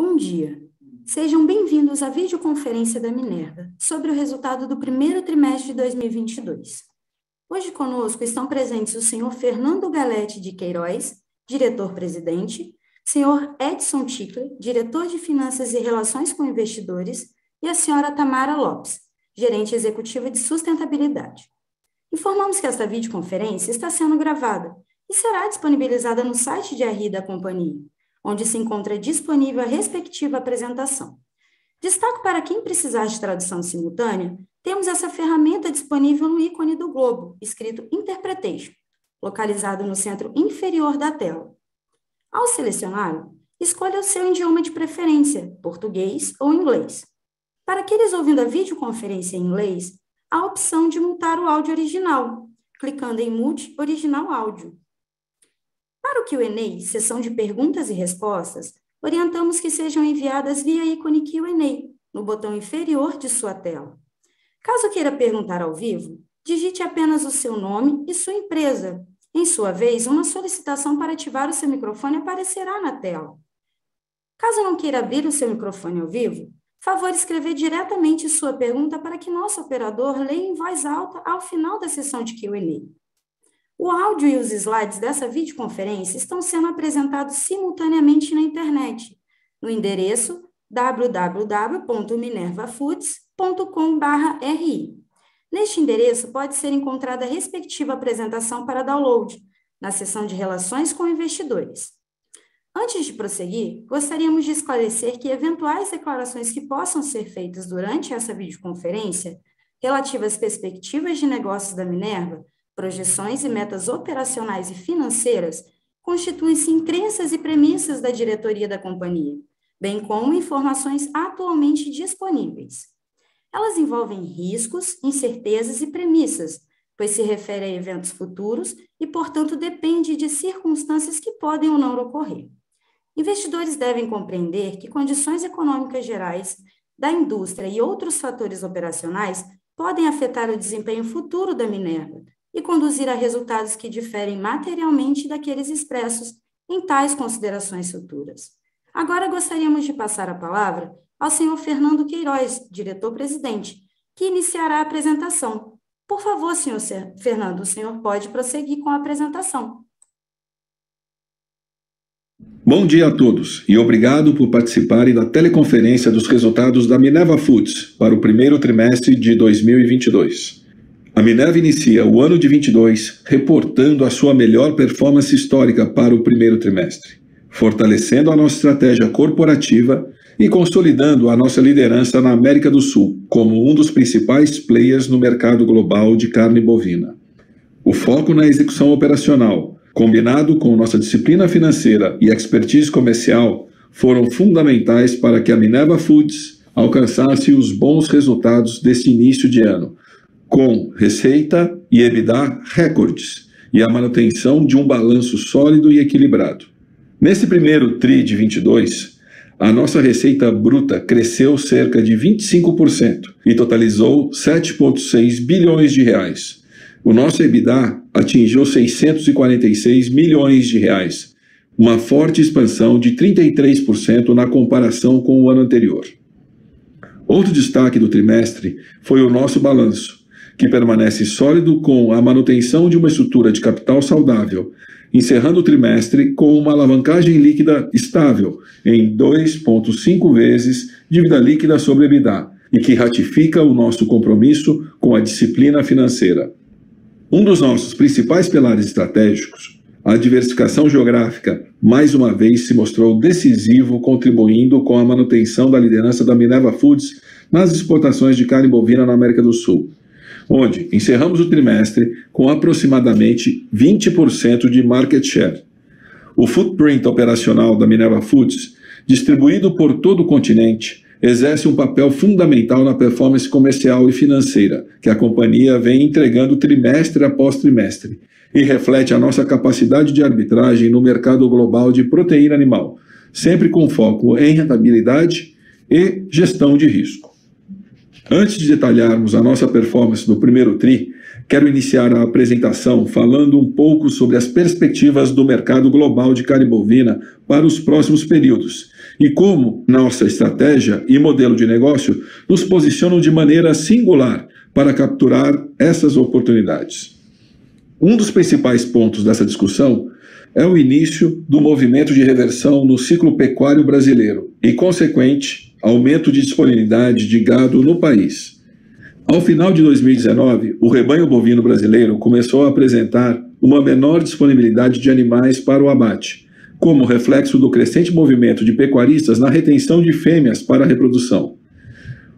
Bom dia. Sejam bem-vindos à videoconferência da Minerva sobre o resultado do primeiro trimestre de 2022. Hoje conosco estão presentes o senhor Fernando Galletti de Queiroz, diretor-presidente, senhor Edson Tickler, diretor de Finanças e Relações com Investidores, e a senhora Tamara Lopes, gerente executiva de Sustentabilidade. Informamos que esta videoconferência está sendo gravada e será disponibilizada no site de RI da companhia, onde se encontra disponível a respectiva apresentação. Destaco para quem precisar de tradução simultânea, temos essa ferramenta disponível no ícone do globo, escrito Interpretation, localizado no centro inferior da tela. Ao selecioná-lo, escolha o seu idioma de preferência, português ou inglês. Para aqueles ouvindo a videoconferência em inglês, há a opção de mutar o áudio original, clicando em Mute Original Áudio. Para o Q&A, sessão de perguntas e respostas, orientamos que sejam enviadas via ícone Q&A, no botão inferior de sua tela. Caso queira perguntar ao vivo, digite apenas o seu nome e sua empresa. Em sua vez, uma solicitação para ativar o seu microfone aparecerá na tela. Caso não queira abrir o seu microfone ao vivo, favor escrever diretamente sua pergunta para que nosso operador leia em voz alta ao final da sessão de Q&A. O áudio e os slides dessa videoconferência estão sendo apresentados simultaneamente na internet, no endereço www.minervafoods.com/ri. Neste endereço pode ser encontrada a respectiva apresentação para download, na seção de Relações com Investidores. Antes de prosseguir, gostaríamos de esclarecer que eventuais declarações que possam ser feitas durante essa videoconferência, relativas às perspectivas de negócios da Minerva, projeções e metas operacionais e financeiras, constituem-se em crenças e premissas da diretoria da companhia, bem como informações atualmente disponíveis. Elas envolvem riscos, incertezas e premissas, pois se refere a eventos futuros e, portanto, depende de circunstâncias que podem ou não ocorrer. Investidores devem compreender que condições econômicas gerais da indústria e outros fatores operacionais podem afetar o desempenho futuro da Minerva e conduzir a resultados que diferem materialmente daqueles expressos em tais considerações futuras. Agora gostaríamos de passar a palavra ao senhor Fernando Queiroz, diretor-presidente, que iniciará a apresentação. Por favor, senhor Fernando, o senhor pode prosseguir com a apresentação. Bom dia a todos e obrigado por participarem da teleconferência dos resultados da Minerva Foods para o primeiro trimestre de 2022. A Minerva inicia o ano de 22 reportando a sua melhor performance histórica para o primeiro trimestre, fortalecendo a nossa estratégia corporativa e consolidando a nossa liderança na América do Sul como um dos principais players no mercado global de carne bovina. O foco na execução operacional, combinado com nossa disciplina financeira e expertise comercial, foram fundamentais para que a Minerva Foods alcançasse os bons resultados desse início de ano, com receita e EBITDA recordes e a manutenção de um balanço sólido e equilibrado. Nesse primeiro TRI de 22, a nossa receita bruta cresceu cerca de 25% e totalizou 7,6 bilhões de reais. O nosso EBITDA atingiu 646 milhões de reais, uma forte expansão de 33% na comparação com o ano anterior. Outro destaque do trimestre foi o nosso balanço, que permanece sólido com a manutenção de uma estrutura de capital saudável, encerrando o trimestre com uma alavancagem líquida estável em 2,5 vezes dívida líquida sobre EBITDA, e que ratifica o nosso compromisso com a disciplina financeira. Um dos nossos principais pilares estratégicos, a diversificação geográfica, mais uma vez se mostrou decisivo, contribuindo com a manutenção da liderança da Minerva Foods nas exportações de carne bovina na América do Sul, onde encerramos o trimestre com aproximadamente 20% de market share. O footprint operacional da Minerva Foods, distribuído por todo o continente, exerce um papel fundamental na performance comercial e financeira que a companhia vem entregando trimestre após trimestre e reflete a nossa capacidade de arbitragem no mercado global de proteína animal, sempre com foco em rentabilidade e gestão de risco. Antes de detalharmos a nossa performance do primeiro TRI, quero iniciar a apresentação falando um pouco sobre as perspectivas do mercado global de carne bovina para os próximos períodos e como nossa estratégia e modelo de negócio nos posicionam de maneira singular para capturar essas oportunidades. Um dos principais pontos dessa discussão é o início do movimento de reversão no ciclo pecuário brasileiro e, consequente, aumento de disponibilidade de gado no país. Ao final de 2019, o rebanho bovino brasileiro começou a apresentar uma menor disponibilidade de animais para o abate, como reflexo do crescente movimento de pecuaristas na retenção de fêmeas para a reprodução.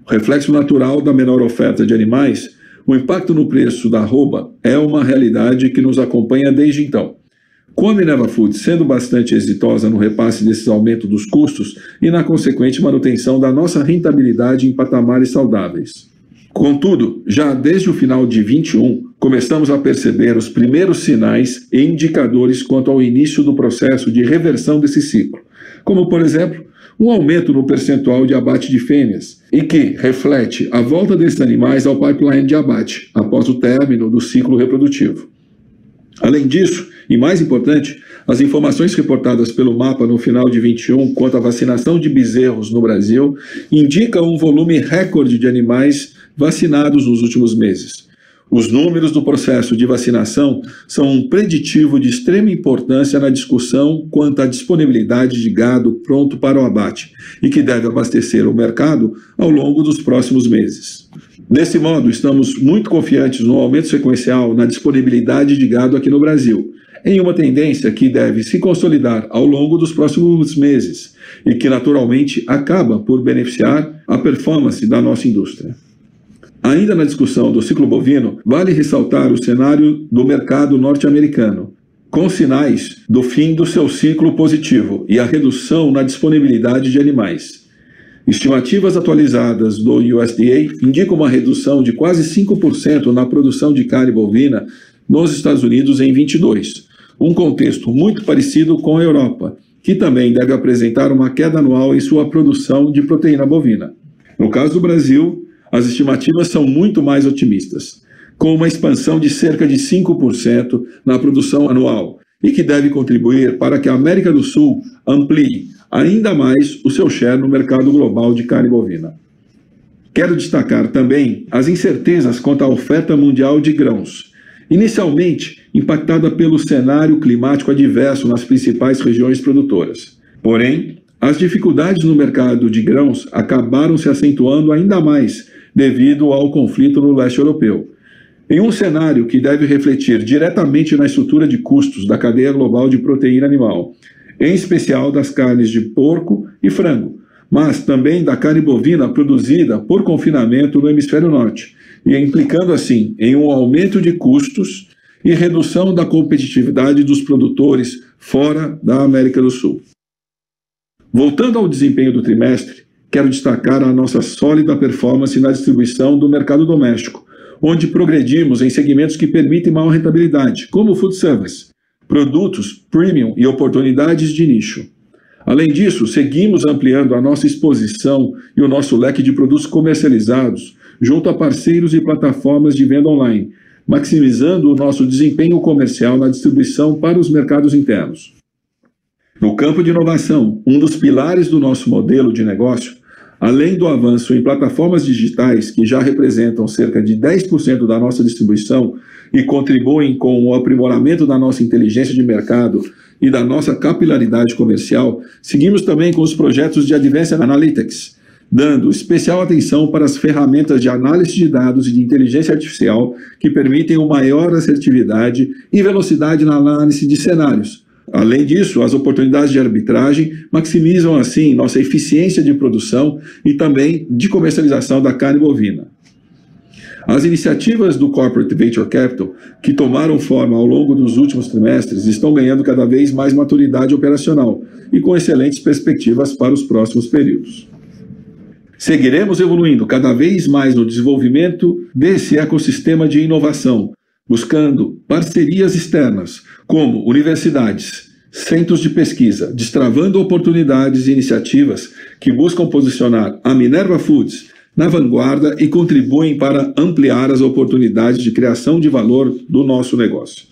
O reflexo natural da menor oferta de animais, o impacto no preço da arroba é uma realidade que nos acompanha desde então. Com a Minerva Foods sendo bastante exitosa no repasse desses aumentos dos custos e na consequente manutenção da nossa rentabilidade em patamares saudáveis. Contudo, já desde o final de 2021, começamos a perceber os primeiros sinais e indicadores quanto ao início do processo de reversão desse ciclo, como, por exemplo, um aumento no percentual de abate de fêmeas, e que reflete a volta desses animais ao pipeline de abate, após o término do ciclo reprodutivo. Além disso, e mais importante, as informações reportadas pelo MAPA no final de 2021 quanto à vacinação de bezerros no Brasil indicam um volume recorde de animais vacinados nos últimos meses. Os números do processo de vacinação são um preditivo de extrema importância na discussão quanto à disponibilidade de gado pronto para o abate e que deve abastecer o mercado ao longo dos próximos meses. Desse modo, estamos muito confiantes no aumento sequencial na disponibilidade de gado aqui no Brasil, em uma tendência que deve se consolidar ao longo dos próximos meses e que naturalmente acaba por beneficiar a performance da nossa indústria. Ainda na discussão do ciclo bovino, vale ressaltar o cenário do mercado norte-americano, com sinais do fim do seu ciclo positivo e a redução na disponibilidade de animais. Estimativas atualizadas do USDA indicam uma redução de quase 5% na produção de carne bovina nos Estados Unidos em 2022, um contexto muito parecido com a Europa, que também deve apresentar uma queda anual em sua produção de proteína bovina. No caso do Brasil, as estimativas são muito mais otimistas, com uma expansão de cerca de 5% na produção anual, e que deve contribuir para que a América do Sul amplie ainda mais o seu share no mercado global de carne bovina. Quero destacar também as incertezas quanto à oferta mundial de grãos, inicialmente impactada pelo cenário climático adverso nas principais regiões produtoras. Porém, as dificuldades no mercado de grãos acabaram se acentuando ainda mais devido ao conflito no leste europeu. Em um cenário que deve refletir diretamente na estrutura de custos da cadeia global de proteína animal, em especial das carnes de porco e frango, mas também da carne bovina produzida por confinamento no hemisfério norte, e implicando assim em um aumento de custos e redução da competitividade dos produtores fora da América do Sul. Voltando ao desempenho do trimestre, quero destacar a nossa sólida performance na distribuição do mercado doméstico, onde progredimos em segmentos que permitem maior rentabilidade, como o food service, produtos premium e oportunidades de nicho. Além disso, seguimos ampliando a nossa exposição e o nosso leque de produtos comercializados junto a parceiros e plataformas de venda online, maximizando o nosso desempenho comercial na distribuição para os mercados internos. No campo de inovação, um dos pilares do nosso modelo de negócio, além do avanço em plataformas digitais que já representam cerca de 10% da nossa distribuição e contribuem com o aprimoramento da nossa inteligência de mercado e da nossa capilaridade comercial, seguimos também com os projetos de Advanced Analytics, dando especial atenção para as ferramentas de análise de dados e de inteligência artificial que permitem uma maior assertividade e velocidade na análise de cenários. Além disso, as oportunidades de arbitragem maximizam, assim, nossa eficiência de produção e também de comercialização da carne bovina. As iniciativas do Corporate Venture Capital, que tomaram forma ao longo dos últimos trimestres, estão ganhando cada vez mais maturidade operacional e com excelentes perspectivas para os próximos períodos. Seguiremos evoluindo cada vez mais no desenvolvimento desse ecossistema de inovação, buscando parcerias externas, como universidades, centros de pesquisa, destravando oportunidades e iniciativas que buscam posicionar a Minerva Foods na vanguarda e contribuem para ampliar as oportunidades de criação de valor do nosso negócio.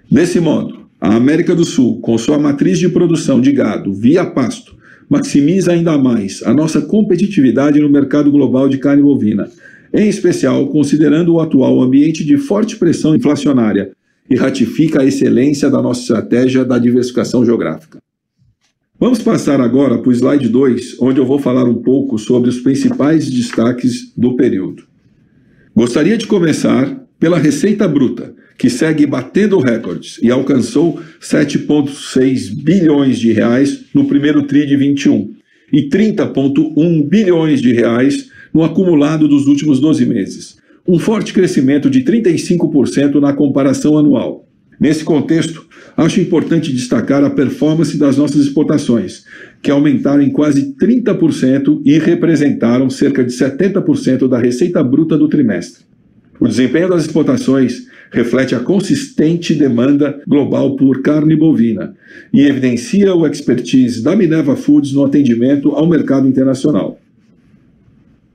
Desse modo, a América do Sul, com sua matriz de produção de gado via pasto, maximiza ainda mais a nossa competitividade no mercado global de carne bovina, em especial considerando o atual ambiente de forte pressão inflacionária, e ratifica a excelência da nossa estratégia da diversificação geográfica. Vamos passar agora para o slide 2, onde eu vou falar um pouco sobre os principais destaques do período. Gostaria de começar pela receita bruta, que segue batendo recordes e alcançou 7,6 bilhões de reais no primeiro TRI de 21 e 30,1 bilhões de reais no acumulado dos últimos 12 meses, um forte crescimento de 35% na comparação anual. Nesse contexto, acho importante destacar a performance das nossas exportações, que aumentaram em quase 30% e representaram cerca de 70% da receita bruta do trimestre. O desempenho das exportações reflete a consistente demanda global por carne bovina e evidencia o expertise da Minerva Foods no atendimento ao mercado internacional.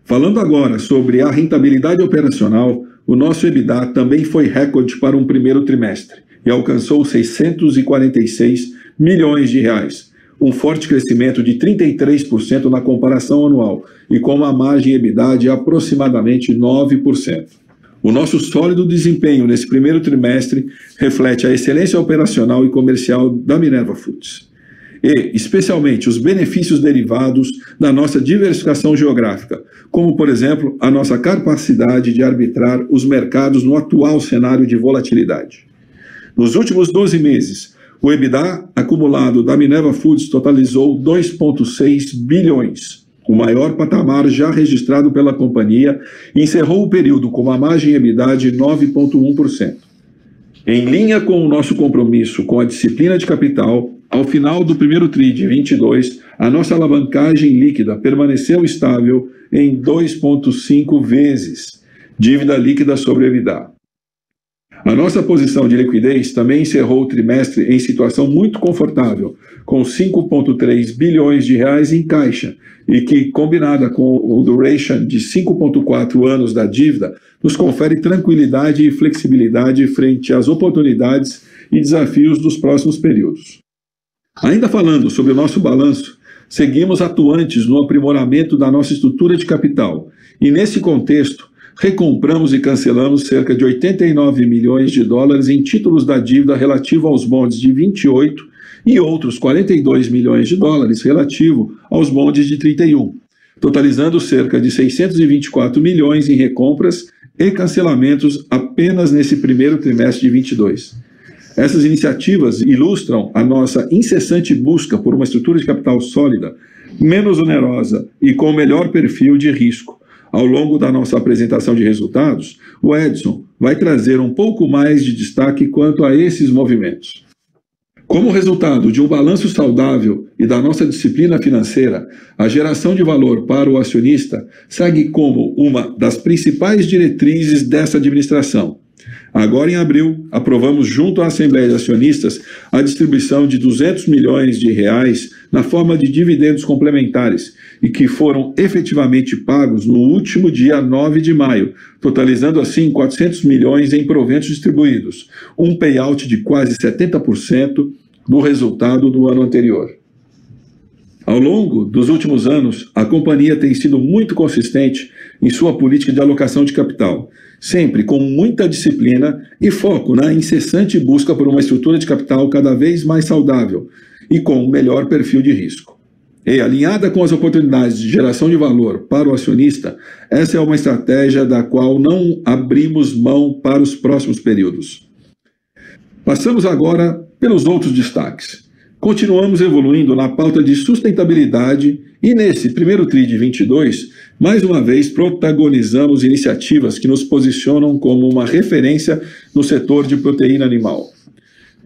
Falando agora sobre a rentabilidade operacional, o nosso EBITDA também foi recorde para um primeiro trimestre e alcançou 646 milhões de reais, um forte crescimento de 33% na comparação anual e com uma margem EBITDA de aproximadamente 9%. O nosso sólido desempenho nesse primeiro trimestre reflete a excelência operacional e comercial da Minerva Foods e, especialmente, os benefícios derivados da nossa diversificação geográfica, como, por exemplo, a nossa capacidade de arbitrar os mercados no atual cenário de volatilidade. Nos últimos 12 meses, o EBITDA acumulado da Minerva Foods totalizou 2,6 bilhões, o maior patamar já registrado pela companhia, e encerrou o período com uma margem EBITDA de 9,1%. Em linha com o nosso compromisso com a disciplina de capital, ao final do primeiro TRI de 22, a nossa alavancagem líquida permaneceu estável em 2,5 vezes dívida líquida sobre EBITDA. A nossa posição de liquidez também encerrou o trimestre em situação muito confortável, com 5,3 bilhões de reais em caixa, e que, combinada com o duration de 5,4 anos da dívida, nos confere tranquilidade e flexibilidade frente às oportunidades e desafios dos próximos períodos. Ainda falando sobre o nosso balanço, seguimos atuantes no aprimoramento da nossa estrutura de capital, e nesse contexto, recompramos e cancelamos cerca de 89 milhões de dólares em títulos da dívida relativo aos bondes de 28 e outros 42 milhões de dólares relativo aos bondes de 31, totalizando cerca de 624 milhões em recompras e cancelamentos apenas nesse primeiro trimestre de 22. Essas iniciativas ilustram a nossa incessante busca por uma estrutura de capital sólida, menos onerosa e com melhor perfil de risco. Ao longo da nossa apresentação de resultados, o Edson vai trazer um pouco mais de destaque quanto a esses movimentos. Como resultado de um balanço saudável e da nossa disciplina financeira, a geração de valor para o acionista segue como uma das principais diretrizes dessa administração. Agora, em abril, aprovamos junto à Assembleia de Acionistas a distribuição de 200 milhões de reais na forma de dividendos complementares e que foram efetivamente pagos no último dia 9 de maio, totalizando assim 400 milhões em proventos distribuídos, um payout de quase 70% do resultado do ano anterior. Ao longo dos últimos anos, a companhia tem sido muito consistente em sua política de alocação de capital, sempre com muita disciplina e foco na incessante busca por uma estrutura de capital cada vez mais saudável e com um melhor perfil de risco. E, alinhada com as oportunidades de geração de valor para o acionista, essa é uma estratégia da qual não abrimos mão para os próximos períodos. Passamos agora pelos outros destaques. Continuamos evoluindo na pauta de sustentabilidade e nesse primeiro TRI de 22, mais uma vez protagonizamos iniciativas que nos posicionam como uma referência no setor de proteína animal.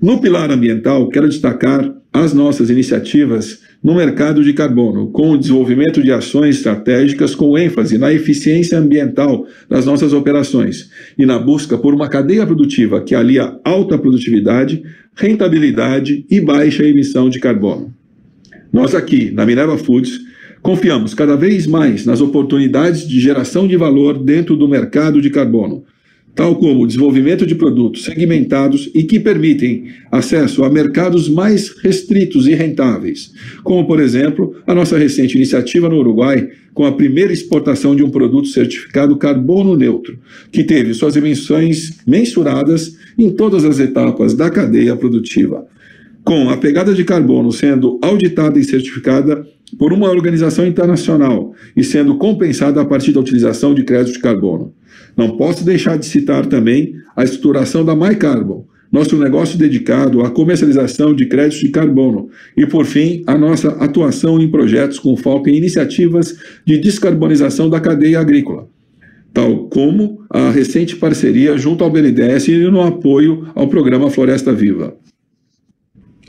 No pilar ambiental, quero destacar as nossas iniciativas no mercado de carbono, com o desenvolvimento de ações estratégicas com ênfase na eficiência ambiental das nossas operações e na busca por uma cadeia produtiva que alia alta produtividade, rentabilidade e baixa emissão de carbono. Nós aqui, na Minerva Foods, confiamos cada vez mais nas oportunidades de geração de valor dentro do mercado de carbono, tal como o desenvolvimento de produtos segmentados e que permitem acesso a mercados mais restritos e rentáveis, como, por exemplo, a nossa recente iniciativa no Uruguai com a primeira exportação de um produto certificado carbono neutro, que teve suas emissões mensuradas em todas as etapas da cadeia produtiva, com a pegada de carbono sendo auditada e certificada por uma organização internacional e sendo compensada a partir da utilização de créditos de carbono. Não posso deixar de citar também a estruturação da MyCarbon, nosso negócio dedicado à comercialização de créditos de carbono, e, por fim, a nossa atuação em projetos com foco em iniciativas de descarbonização da cadeia agrícola, tal como a recente parceria junto ao BNDES e no apoio ao programa Floresta Viva.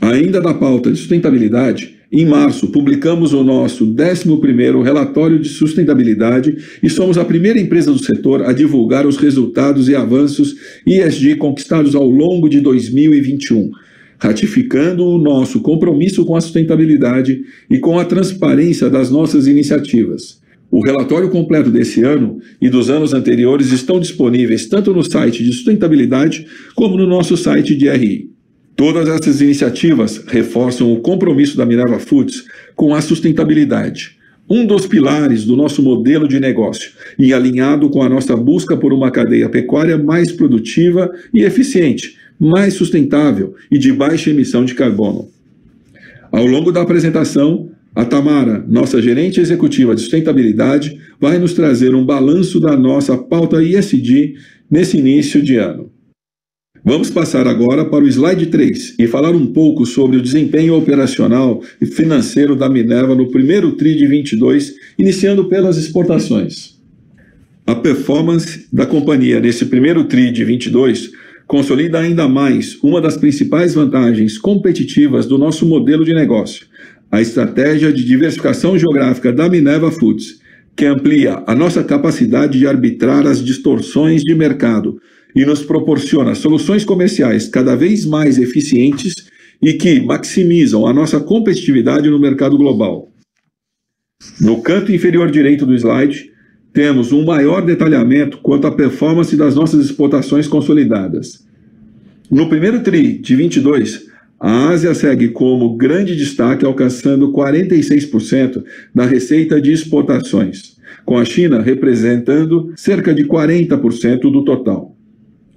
Ainda na pauta de sustentabilidade, em março, publicamos o nosso 11º relatório de sustentabilidade e somos a primeira empresa do setor a divulgar os resultados e avanços ESG conquistados ao longo de 2021, ratificando o nosso compromisso com a sustentabilidade e com a transparência das nossas iniciativas. O relatório completo desse ano e dos anos anteriores estão disponíveis tanto no site de sustentabilidade como no nosso site de RI. Todas essas iniciativas reforçam o compromisso da Minerva Foods com a sustentabilidade, um dos pilares do nosso modelo de negócio e alinhado com a nossa busca por uma cadeia pecuária mais produtiva e eficiente, mais sustentável e de baixa emissão de carbono. Ao longo da apresentação, a Tamara, nossa gerente executiva de sustentabilidade, vai nos trazer um balanço da nossa pauta ESG nesse início de ano. Vamos passar agora para o slide 3 e falar um pouco sobre o desempenho operacional e financeiro da Minerva no primeiro TRI de 22, iniciando pelas exportações. A performance da companhia nesse primeiro TRI de 22 consolida ainda mais uma das principais vantagens competitivas do nosso modelo de negócio, a estratégia de diversificação geográfica da Minerva Foods, que amplia a nossa capacidade de arbitrar as distorções de mercado e nos proporciona soluções comerciais cada vez mais eficientes e que maximizam a nossa competitividade no mercado global. No canto inferior direito do slide, temos um maior detalhamento quanto à performance das nossas exportações consolidadas. No primeiro TRI de 22, a Ásia segue como grande destaque, alcançando 46% da receita de exportações, com a China representando cerca de 40% do total.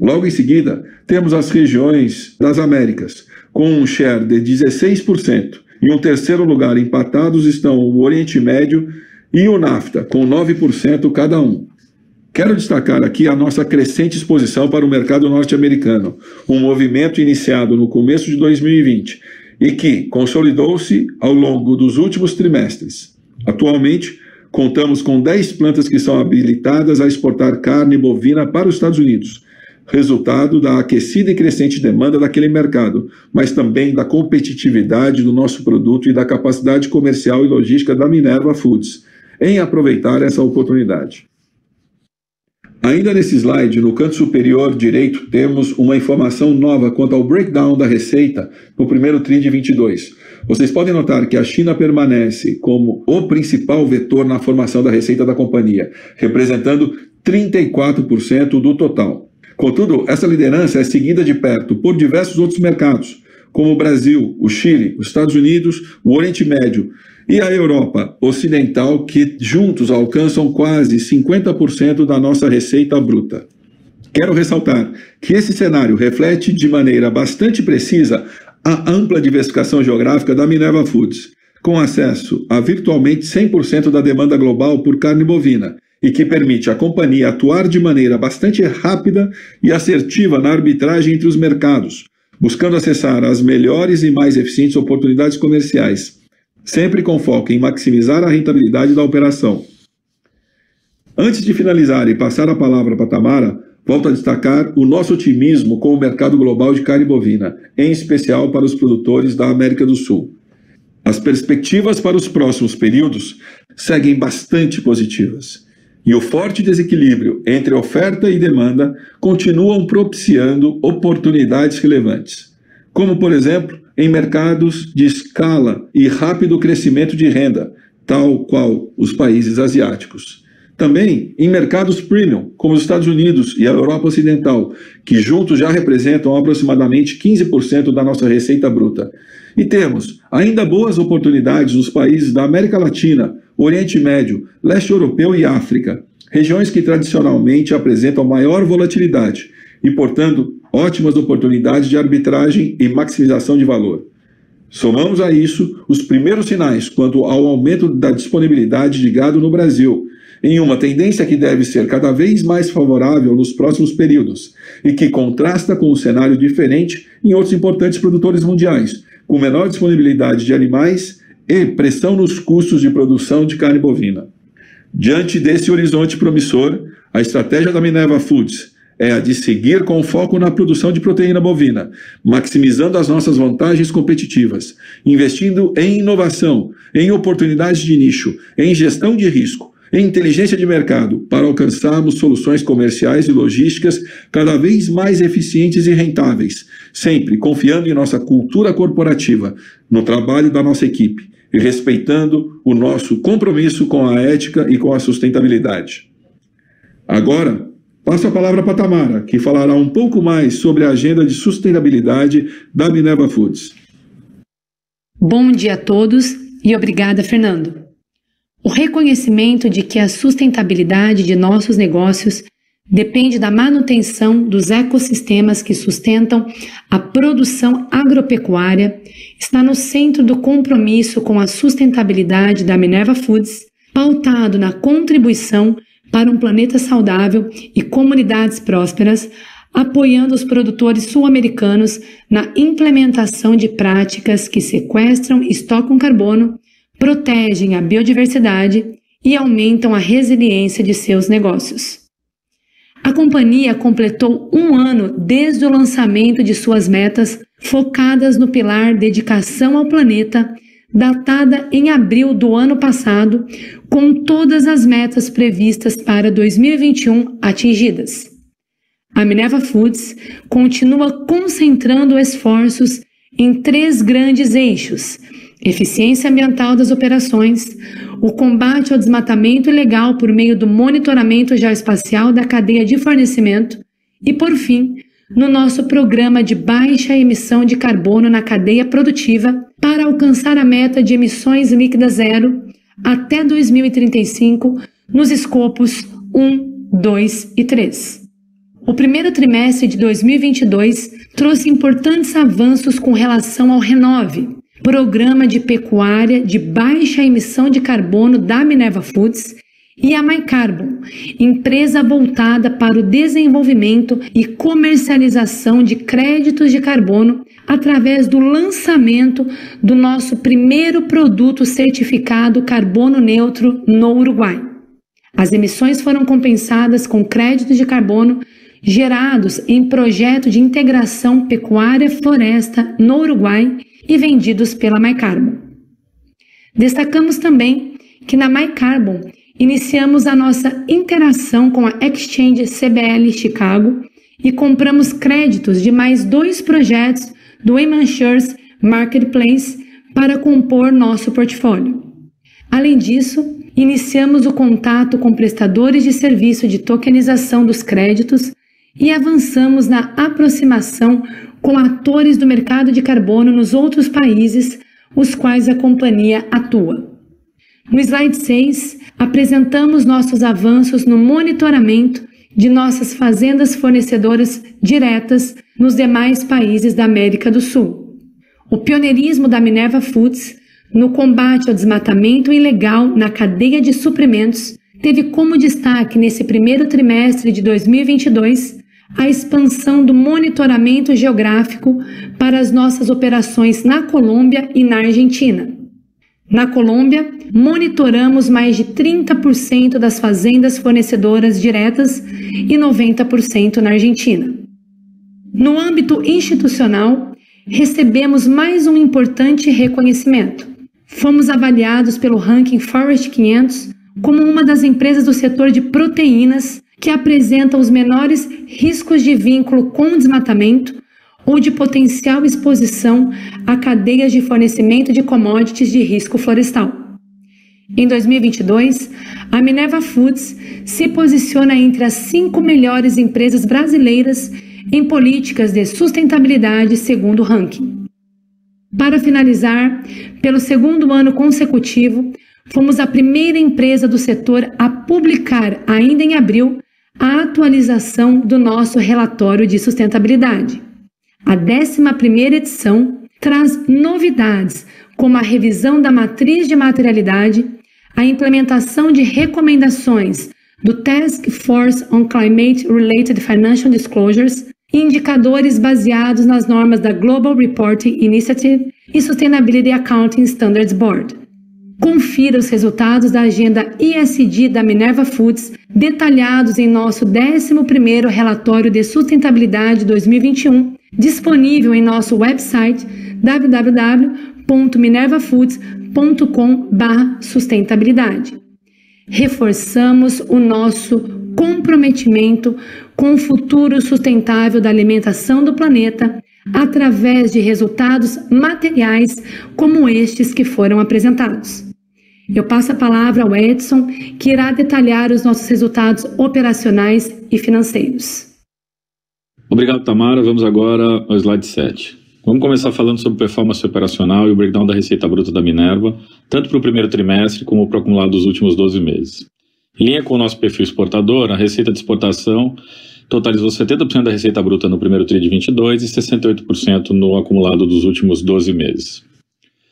Logo em seguida, temos as regiões das Américas, com um share de 16%. Em um terceiro lugar, empatados estão o Oriente Médio e o NAFTA, com 9% cada um. Quero destacar aqui a nossa crescente exposição para o mercado norte-americano, um movimento iniciado no começo de 2020 e que consolidou-se ao longo dos últimos trimestres. Atualmente, contamos com 10 plantas que são habilitadas a exportar carne bovina para os Estados Unidos, resultado da aquecida e crescente demanda daquele mercado, mas também da competitividade do nosso produto e da capacidade comercial e logística da Minerva Foods em aproveitar essa oportunidade. Ainda nesse slide, no canto superior direito, temos uma informação nova quanto ao breakdown da receita no primeiro TRI de 22. Vocês podem notar que a China permanece como o principal vetor na formação da receita da companhia, representando 34% do total. Contudo, essa liderança é seguida de perto por diversos outros mercados, como o Brasil, o Chile, os Estados Unidos, o Oriente Médio e a Europa Ocidental, que juntos alcançam quase 50% da nossa receita bruta. Quero ressaltar que esse cenário reflete de maneira bastante precisa a ampla diversificação geográfica da Minerva Foods, com acesso a virtualmente 100% da demanda global por carne bovina, e que permite à companhia atuar de maneira bastante rápida e assertiva na arbitragem entre os mercados, buscando acessar as melhores e mais eficientes oportunidades comerciais, sempre com foco em maximizar a rentabilidade da operação. Antes de finalizar e passar a palavra para a Tamara, volto a destacar o nosso otimismo com o mercado global de carne bovina, em especial para os produtores da América do Sul. As perspectivas para os próximos períodos seguem bastante positivas. E o forte desequilíbrio entre oferta e demanda continuam propiciando oportunidades relevantes, como, por exemplo, em mercados de escala e rápido crescimento de renda, tal qual os países asiáticos. Também em mercados premium, como os Estados Unidos e a Europa Ocidental, que juntos já representam aproximadamente 15% da nossa receita bruta. E temos ainda boas oportunidades nos países da América Latina, Oriente Médio, Leste Europeu e África, regiões que tradicionalmente apresentam maior volatilidade e, portanto, ótimas oportunidades de arbitragem e maximização de valor. Somamos a isso os primeiros sinais quanto ao aumento da disponibilidade de gado no Brasil, em uma tendência que deve ser cada vez mais favorável nos próximos períodos e que contrasta com um cenário diferente em outros importantes produtores mundiais, com menor disponibilidade de animais e pressão nos custos de produção de carne bovina. Diante desse horizonte promissor, a estratégia da Minerva Foods é a de seguir com foco na produção de proteína bovina, maximizando as nossas vantagens competitivas, investindo em inovação, em oportunidades de nicho, em gestão de risco, em inteligência de mercado, para alcançarmos soluções comerciais e logísticas cada vez mais eficientes e rentáveis, sempre confiando em nossa cultura corporativa, no trabalho da nossa equipe e respeitando o nosso compromisso com a ética e com a sustentabilidade. Agora, passo a palavra para a Tamara, que falará um pouco mais sobre a agenda de sustentabilidade da Minerva Foods. Bom dia a todos e obrigada, Fernando. O reconhecimento de que a sustentabilidade de nossos negócios depende da manutenção dos ecossistemas que sustentam a produção agropecuária está no centro do compromisso com a sustentabilidade da Minerva Foods, pautado na contribuição para um planeta saudável e comunidades prósperas, apoiando os produtores sul-americanos na implementação de práticas que sequestram e estocam carbono, protegem a biodiversidade e aumentam a resiliência de seus negócios. A companhia completou um ano desde o lançamento de suas metas focadas no pilar Dedicação ao Planeta, datada em abril do ano passado, com todas as metas previstas para 2021 atingidas. A Minerva Foods continua concentrando esforços em 3 grandes eixos: eficiência ambiental das operações, o combate ao desmatamento ilegal por meio do monitoramento geoespacial da cadeia de fornecimento e, por fim, no nosso programa de baixa emissão de carbono na cadeia produtiva para alcançar a meta de emissões líquidas zero até 2035 nos escopos 1, 2 e 3. O primeiro trimestre de 2022 trouxe importantes avanços com relação ao Renove, programa de pecuária de baixa emissão de carbono da Minerva Foods, e a MyCarbon, empresa voltada para o desenvolvimento e comercialização de créditos de carbono através do lançamento do nosso primeiro produto certificado carbono neutro no Uruguai. As emissões foram compensadas com créditos de carbono gerados em projeto de integração pecuária-floresta no Uruguai e vendidos pela MyCarbon. Destacamos também que na MyCarbon iniciamos a nossa interação com a Exchange CBL Chicago e compramos créditos de mais 2 projetos do iMansures Marketplace para compor nosso portfólio. Além disso, iniciamos o contato com prestadores de serviço de tokenização dos créditos e avançamos na aproximação com atores do mercado de carbono nos outros países, os quais a companhia atua. No slide 6, apresentamos nossos avanços no monitoramento de nossas fazendas fornecedoras diretas nos demais países da América do Sul. O pioneirismo da Minerva Foods no combate ao desmatamento ilegal na cadeia de suprimentos teve como destaque nesse primeiro trimestre de 2022 a expansão do monitoramento geográfico para as nossas operações na Colômbia e na Argentina. Na Colômbia, monitoramos mais de 30% das fazendas fornecedoras diretas e 90% na Argentina. No âmbito institucional, recebemos mais um importante reconhecimento. Fomos avaliados pelo ranking Forest 500 como uma das empresas do setor de proteínas que apresenta os menores riscos de vínculo com desmatamento ou de potencial exposição a cadeias de fornecimento de commodities de risco florestal. Em 2022, a Minerva Foods se posiciona entre as 5 melhores empresas brasileiras em políticas de sustentabilidade segundo o ranking. Para finalizar, pelo segundo ano consecutivo, fomos a primeira empresa do setor a publicar, ainda em abril, a atualização do nosso relatório de sustentabilidade. A 11ª edição traz novidades, como a revisão da matriz de materialidade, a implementação de recomendações do Task Force on Climate-Related Financial Disclosures e indicadores baseados nas normas da Global Reporting Initiative e Sustainability Accounting Standards Board. Confira os resultados da agenda ESG da Minerva Foods, detalhados em nosso 11º relatório de sustentabilidade 2021, disponível em nosso website www.minervafoods.com/sustentabilidade. Reforçamos o nosso comprometimento com o futuro sustentável da alimentação do planeta através de resultados materiais como estes que foram apresentados. Eu passo a palavra ao Edson, que irá detalhar os nossos resultados operacionais e financeiros. Obrigado, Tamara. Vamos agora ao slide 7. Vamos começar falando sobre performance operacional e o breakdown da receita bruta da Minerva, tanto para o primeiro trimestre como para o acumulado dos últimos 12 meses. Em linha com o nosso perfil exportador, a receita de exportação totalizou 70% da receita bruta no primeiro tri de 22 e 68% no acumulado dos últimos 12 meses.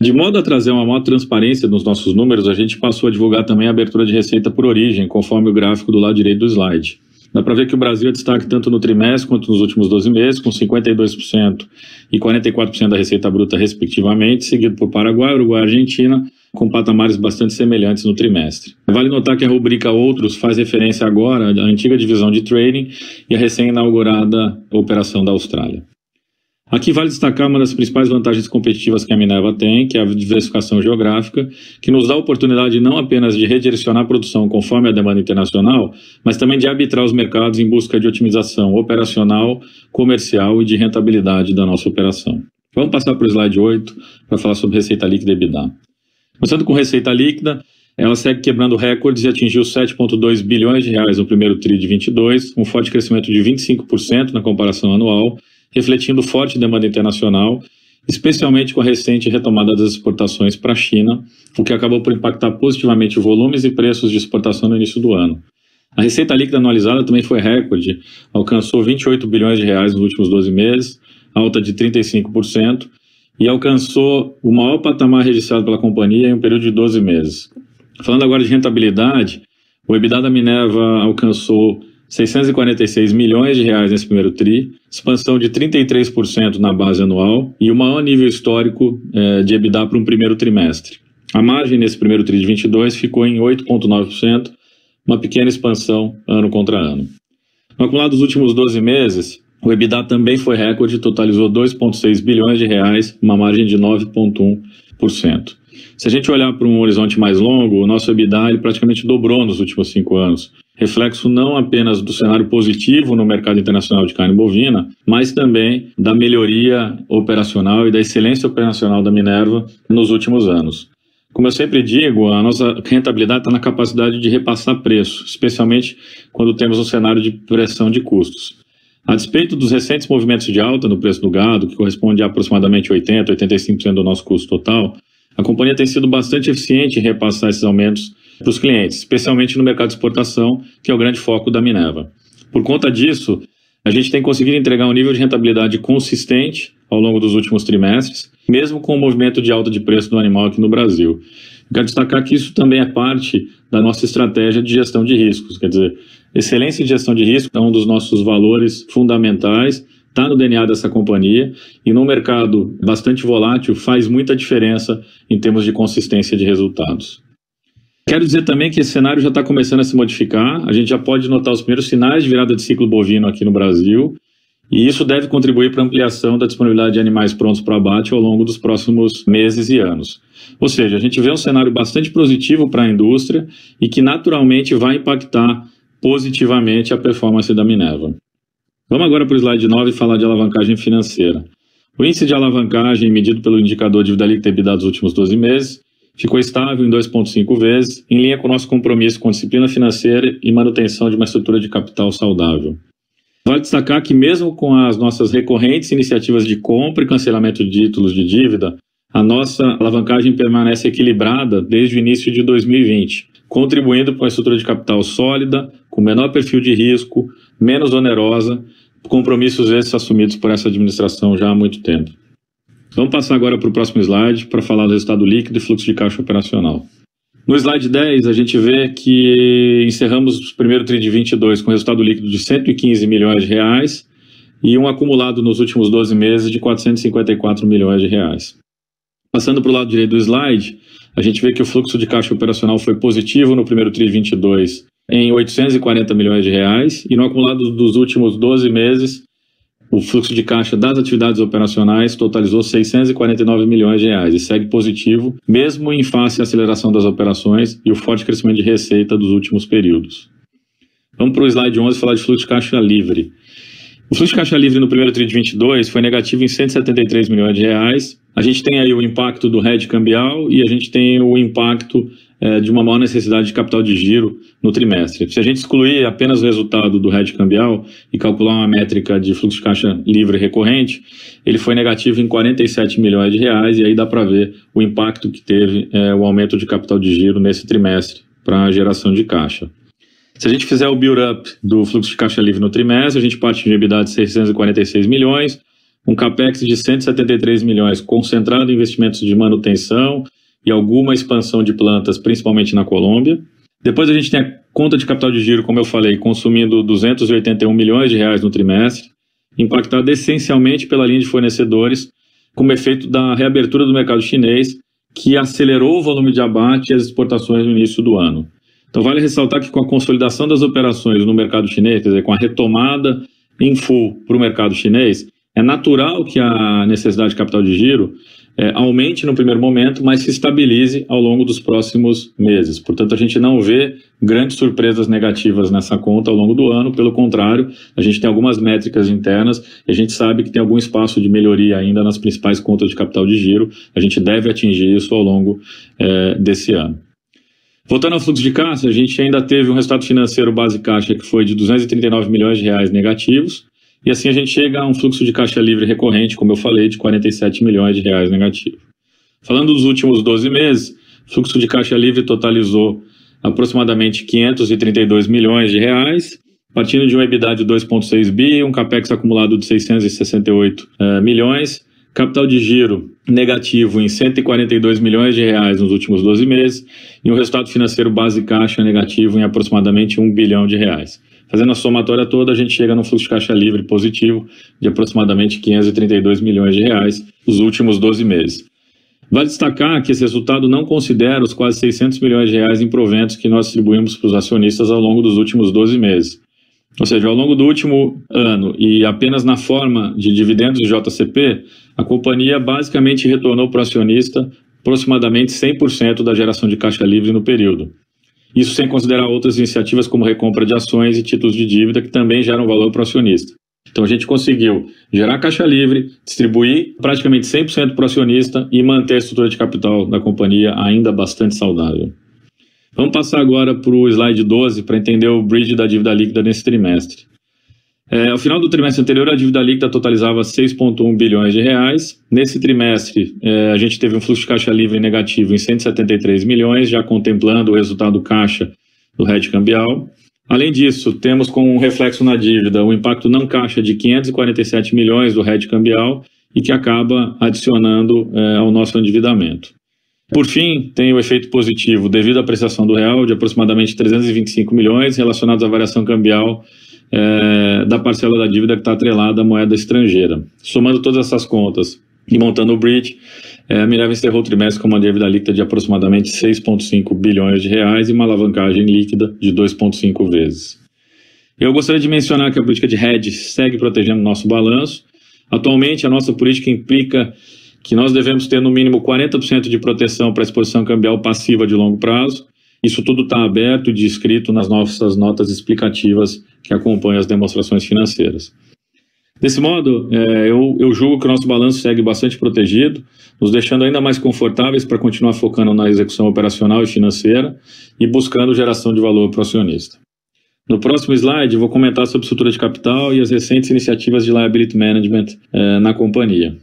De modo a trazer uma maior transparência nos nossos números, a gente passou a divulgar também a abertura de receita por origem, conforme o gráfico do lado direito do slide. Dá para ver que o Brasil é destaque tanto no trimestre quanto nos últimos 12 meses, com 52% e 44% da receita bruta respectivamente, seguido por Paraguai, Uruguai e Argentina, com patamares bastante semelhantes no trimestre. Vale notar que a rubrica Outros faz referência agora à antiga divisão de trading e à recém-inaugurada operação da Austrália. Aqui vale destacar uma das principais vantagens competitivas que a Minerva tem, que é a diversificação geográfica, que nos dá a oportunidade não apenas de redirecionar a produção conforme a demanda internacional, mas também de arbitrar os mercados em busca de otimização operacional, comercial e de rentabilidade da nossa operação. Vamos passar para o slide 8 para falar sobre receita líquida e EBITDA. Começando com receita líquida, ela segue quebrando recordes e atingiu 7,2 bilhões de reais no primeiro tri de 22, um forte crescimento de 25% na comparação anual, refletindo forte demanda internacional, especialmente com a recente retomada das exportações para a China, o que acabou por impactar positivamente volumes e preços de exportação no início do ano. A receita líquida anualizada também foi recorde, alcançou 28 bilhões de reais nos últimos 12 meses, alta de 35%, e alcançou o maior patamar registrado pela companhia em um período de 12 meses. Falando agora de rentabilidade, o EBITDA da Minerva alcançou 646 milhões de reais nesse primeiro tri, expansão de 33% na base anual e o maior nível histórico de EBITDA para um primeiro trimestre. A margem nesse primeiro tri de 22 ficou em 8,9%, uma pequena expansão ano contra ano. No acumulado dos últimos 12 meses, o EBITDA também foi recorde e totalizou 2,6 bilhões de reais, uma margem de 9,1%. Se a gente olhar para um horizonte mais longo, o nosso EBITDA ele praticamente dobrou nos últimos 5 anos, reflexo não apenas do cenário positivo no mercado internacional de carne bovina, mas também da melhoria operacional e da excelência operacional da Minerva nos últimos anos. Como eu sempre digo, a nossa rentabilidade está na capacidade de repassar preço, especialmente quando temos um cenário de pressão de custos. A despeito dos recentes movimentos de alta no preço do gado, que corresponde a aproximadamente 80% a 85% do nosso custo total, a companhia tem sido bastante eficiente em repassar esses aumentos para os clientes, especialmente no mercado de exportação, que é o grande foco da Minerva. Por conta disso, a gente tem conseguido entregar um nível de rentabilidade consistente ao longo dos últimos trimestres, mesmo com o movimento de alta de preço do animal aqui no Brasil. Eu quero destacar que isso também é parte da nossa estratégia de gestão de riscos, quer dizer, excelência em gestão de risco é um dos nossos valores fundamentais, está no DNA dessa companhia e num mercado bastante volátil faz muita diferença em termos de consistência de resultados. Quero dizer também que esse cenário já está começando a se modificar, a gente já pode notar os primeiros sinais de virada de ciclo bovino aqui no Brasil e isso deve contribuir para a ampliação da disponibilidade de animais prontos para abate ao longo dos próximos meses e anos. Ou seja, a gente vê um cenário bastante positivo para a indústria e que naturalmente vai impactar positivamente a performance da Minerva. Vamos agora para o slide 9 e falar de alavancagem financeira. O índice de alavancagem medido pelo indicador de dívida líquida EBITDA dos últimos 12 meses ficou estável em 2,5 vezes, em linha com o nosso compromisso com disciplina financeira e manutenção de uma estrutura de capital saudável. Vale destacar que mesmo com as nossas recorrentes iniciativas de compra e cancelamento de títulos de dívida, a nossa alavancagem permanece equilibrada desde o início de 2020, contribuindo para uma estrutura de capital sólida, com menor perfil de risco, menos onerosa, compromissos esses assumidos por essa administração já há muito tempo. Vamos passar agora para o próximo slide para falar do resultado líquido e fluxo de caixa operacional. No slide 10, a gente vê que encerramos o primeiro TRI de 22 com resultado líquido de R$115 milhões e um acumulado nos últimos 12 meses de R$454 milhões. Passando para o lado direito do slide, a gente vê que o fluxo de caixa operacional foi positivo no primeiro TRI de 22 em R$840 milhões e no acumulado dos últimos 12 meses, o fluxo de caixa das atividades operacionais totalizou R$649 milhões e segue positivo, mesmo em face à aceleração das operações e o forte crescimento de receita dos últimos períodos. Vamos para o slide 11 falar de fluxo de caixa livre. O fluxo de caixa livre no primeiro TRI de 22 foi negativo em R$173 milhões. A gente tem aí o impacto do hedge cambial e a gente tem o impacto de uma maior necessidade de capital de giro no trimestre. Se a gente excluir apenas o resultado do hedge cambial e calcular uma métrica de fluxo de caixa livre recorrente, ele foi negativo em R$47 milhões e aí dá para ver o impacto que teve o aumento de capital de giro nesse trimestre para a geração de caixa. Se a gente fizer o build-up do fluxo de caixa livre no trimestre, a gente parte de EBITDA de 646 milhões, um capex de 173 milhões concentrado em investimentos de manutenção e alguma expansão de plantas, principalmente na Colômbia. Depois a gente tem a conta de capital de giro, como eu falei, consumindo 281 milhões de reais no trimestre, impactada essencialmente pela linha de fornecedores, como efeito da reabertura do mercado chinês, que acelerou o volume de abate e as exportações no início do ano. Então vale ressaltar que com a consolidação das operações no mercado chinês, quer dizer, com a retomada em full para o mercado chinês, é natural que a necessidade de capital de giro aumente no primeiro momento, mas se estabilize ao longo dos próximos meses. Portanto, a gente não vê grandes surpresas negativas nessa conta ao longo do ano, pelo contrário, a gente tem algumas métricas internas e a gente sabe que tem algum espaço de melhoria ainda nas principais contas de capital de giro, a gente deve atingir isso ao longo desse ano. Voltando ao fluxo de caixa, a gente ainda teve um resultado financeiro base caixa que foi de 239 milhões de reais negativos, e assim a gente chega a um fluxo de caixa livre recorrente, como eu falei, de 47 milhões de reais negativo. Falando dos últimos 12 meses, o fluxo de caixa livre totalizou aproximadamente 532 milhões de reais, partindo de um EBITDA de 2,6 bi, um capex acumulado de 668 milhões, capital de giro negativo em 142 milhões de reais nos últimos 12 meses e um resultado financeiro base caixa negativo em aproximadamente 1 bilhão de reais. Fazendo a somatória toda, a gente chega num fluxo de caixa livre positivo de aproximadamente 532 milhões de reais nos últimos 12 meses. Vale destacar que esse resultado não considera os quase 600 milhões de reais em proventos que nós distribuímos para os acionistas ao longo dos últimos 12 meses. Ou seja, ao longo do último ano e apenas na forma de dividendos de JCP, a companhia basicamente retornou para o acionista aproximadamente 100% da geração de caixa livre no período. Isso sem considerar outras iniciativas como recompra de ações e títulos de dívida que também geram valor para o acionista. Então a gente conseguiu gerar caixa livre, distribuir praticamente 100% para o acionista e manter a estrutura de capital da companhia ainda bastante saudável. Vamos passar agora para o slide 12 para entender o bridge da dívida líquida nesse trimestre. Ao final do trimestre anterior, a dívida líquida totalizava 6,1 bilhões de reais. Nesse trimestre, a gente teve um fluxo de caixa livre negativo em 173 milhões, já contemplando o resultado caixa do hedge cambial. Além disso, temos como um reflexo na dívida o impacto não caixa de 547 milhões do hedge cambial e que acaba adicionando ao nosso endividamento. Por fim, tem o efeito positivo devido à apreciação do real de aproximadamente 325 milhões relacionados à variação cambial da parcela da dívida que está atrelada à moeda estrangeira. Somando todas essas contas e montando o bridge, a Minerva encerrou o trimestre com uma dívida líquida de aproximadamente 6,5 bilhões de reais e uma alavancagem líquida de 2,5 vezes. Eu gostaria de mencionar que a política de hedge segue protegendo nosso balanço. Atualmente, a nossa política implica que nós devemos ter no mínimo 40% de proteção para a exposição cambial passiva de longo prazo. Isso tudo está aberto e descrito nas nossas notas explicativas que acompanham as demonstrações financeiras. Desse modo, eu julgo que o nosso balanço segue bastante protegido, nos deixando ainda mais confortáveis para continuar focando na execução operacional e financeira e buscando geração de valor para o acionista. No próximo slide, vou comentar sobre estrutura de capital e as recentes iniciativas de liability management na companhia.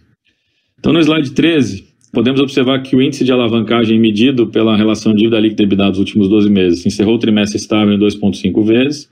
Então, no slide 13, podemos observar que o índice de alavancagem medido pela relação dívida líquida EBITDA dos últimos 12 meses encerrou o trimestre estável em 2,5 vezes.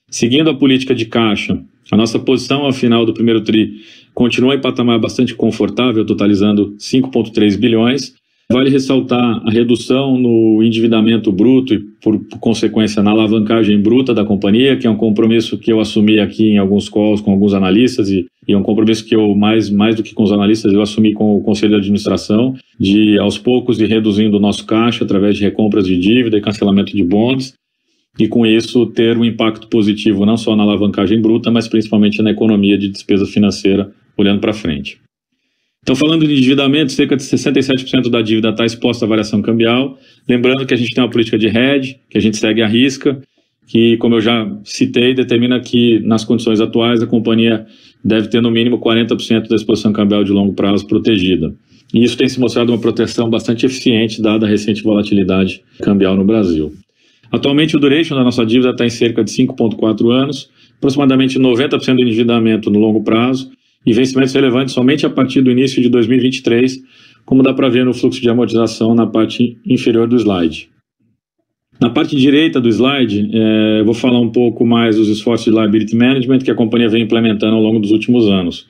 Seguindo a política de caixa, a nossa posição ao final do primeiro TRI continua em patamar bastante confortável, totalizando 5,3 bilhões. Vale ressaltar a redução no endividamento bruto e, por consequência, na alavancagem bruta da companhia, que é um compromisso que eu assumi aqui em alguns calls com alguns analistas e é um compromisso que eu, mais do que com os analistas, eu assumi com o Conselho de Administração, de, aos poucos, ir reduzindo o nosso caixa através de recompras de dívida e cancelamento de bonds, e com isso ter um impacto positivo não só na alavancagem bruta, mas principalmente na economia de despesa financeira, olhando para frente. Então, falando de endividamento, cerca de 67% da dívida está exposta à variação cambial. Lembrando que a gente tem uma política de hedge, que a gente segue à risca, que, como eu já citei, determina que, nas condições atuais, a companhia deve ter no mínimo 40% da exposição cambial de longo prazo protegida. E isso tem se mostrado uma proteção bastante eficiente, dada a recente volatilidade cambial no Brasil. Atualmente, o duration da nossa dívida está em cerca de 5,4 anos, aproximadamente 90% do endividamento no longo prazo, e vencimentos relevantes somente a partir do início de 2023, como dá para ver no fluxo de amortização na parte inferior do slide. Na parte direita do slide, eu vou falar um pouco mais dos esforços de liability management que a companhia vem implementando ao longo dos últimos anos.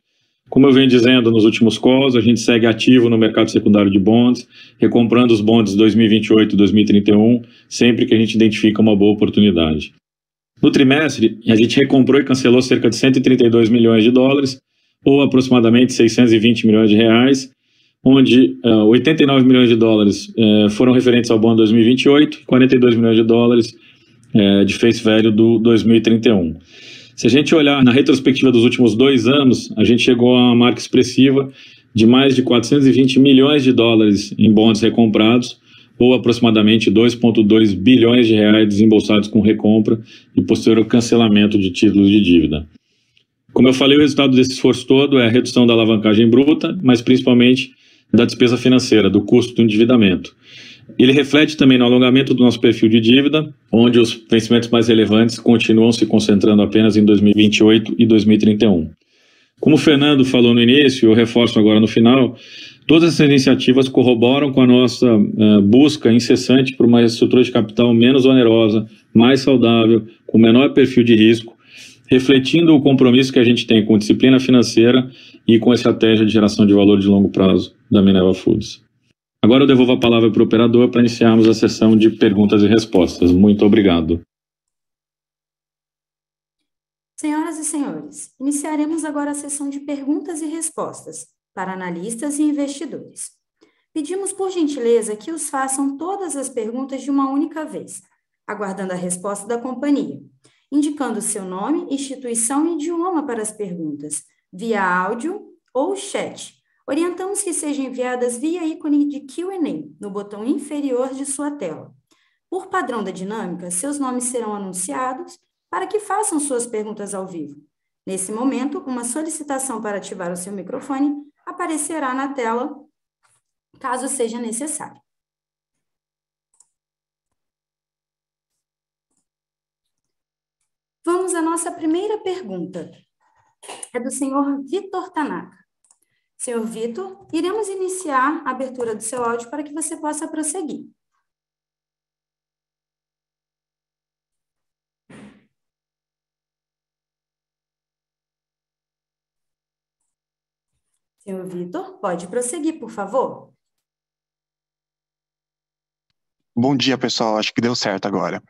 Como eu venho dizendo nos últimos calls, a gente segue ativo no mercado secundário de bonds, recomprando os bonds 2028 e 2031, sempre que a gente identifica uma boa oportunidade. No trimestre, a gente recomprou e cancelou cerca de 132 milhões de dólares, ou aproximadamente 620 milhões de reais, onde 89 milhões de dólares foram referentes ao bond 2028 e 42 milhões de dólares de face value do 2031. Se a gente olhar na retrospectiva dos últimos 2 anos, a gente chegou a uma marca expressiva de mais de 420 milhões de dólares em bonds recomprados, ou aproximadamente 2,2 bilhões de reais desembolsados com recompra e posterior cancelamento de títulos de dívida. Como eu falei, o resultado desse esforço todo é a redução da alavancagem bruta, mas principalmente da despesa financeira, do custo do endividamento. Ele reflete também no alongamento do nosso perfil de dívida, onde os vencimentos mais relevantes continuam se concentrando apenas em 2028 e 2031. Como o Fernando falou no início, eu reforço agora no final, todas essas iniciativas corroboram com a nossa busca incessante por uma estrutura de capital menos onerosa, mais saudável, com menor perfil de risco, refletindo o compromisso que a gente tem com disciplina financeira e com a estratégia de geração de valor de longo prazo da Minerva Foods. Agora eu devolvo a palavra para o operador para iniciarmos a sessão de perguntas e respostas. Muito obrigado. Senhoras e senhores, iniciaremos agora a sessão de perguntas e respostas para analistas e investidores. Pedimos, por gentileza, que os façam todas as perguntas de uma única vez, aguardando a resposta da companhia, indicando seu nome, instituição e idioma para as perguntas, via áudio ou chat. Orientamos que sejam enviadas via ícone de Q&A, no botão inferior de sua tela. Por padrão da dinâmica, seus nomes serão anunciados para que façam suas perguntas ao vivo. Nesse momento, uma solicitação para ativar o seu microfone aparecerá na tela, caso seja necessário. Vamos à nossa primeira pergunta. É do senhor Vitor Tanaka. Senhor Vitor, iremos iniciar a abertura do seu áudio para que você possa prosseguir. Senhor Vitor, pode prosseguir, por favor. Bom dia, pessoal. Acho que deu certo agora.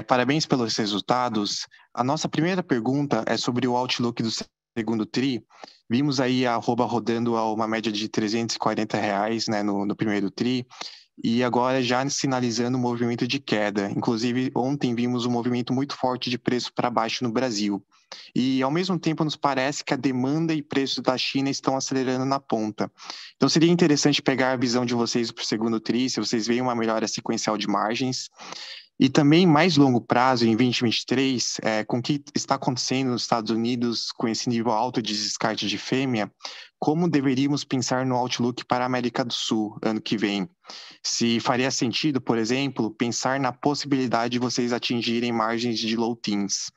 Parabéns pelos resultados. A nossa primeira pergunta é sobre o outlook do segundo TRI. Vimos aí a arroba rodando a uma média de R$340, né, no primeiro TRI, e agora já sinalizando um movimento de queda. Inclusive, ontem vimos um movimento muito forte de preço para baixo no Brasil. E, ao mesmo tempo, nos parece que a demanda e preços da China estão acelerando na ponta. Então, seria interessante pegar a visão de vocês para o segundo TRI, se vocês veem uma melhora sequencial de margens. E também, mais longo prazo, em 2023, com o que está acontecendo nos Estados Unidos, com esse nível alto de descarte de fêmea, como deveríamos pensar no outlook para a América do Sul ano que vem? Se faria sentido, por exemplo, pensar na possibilidade de vocês atingirem margens de low teens.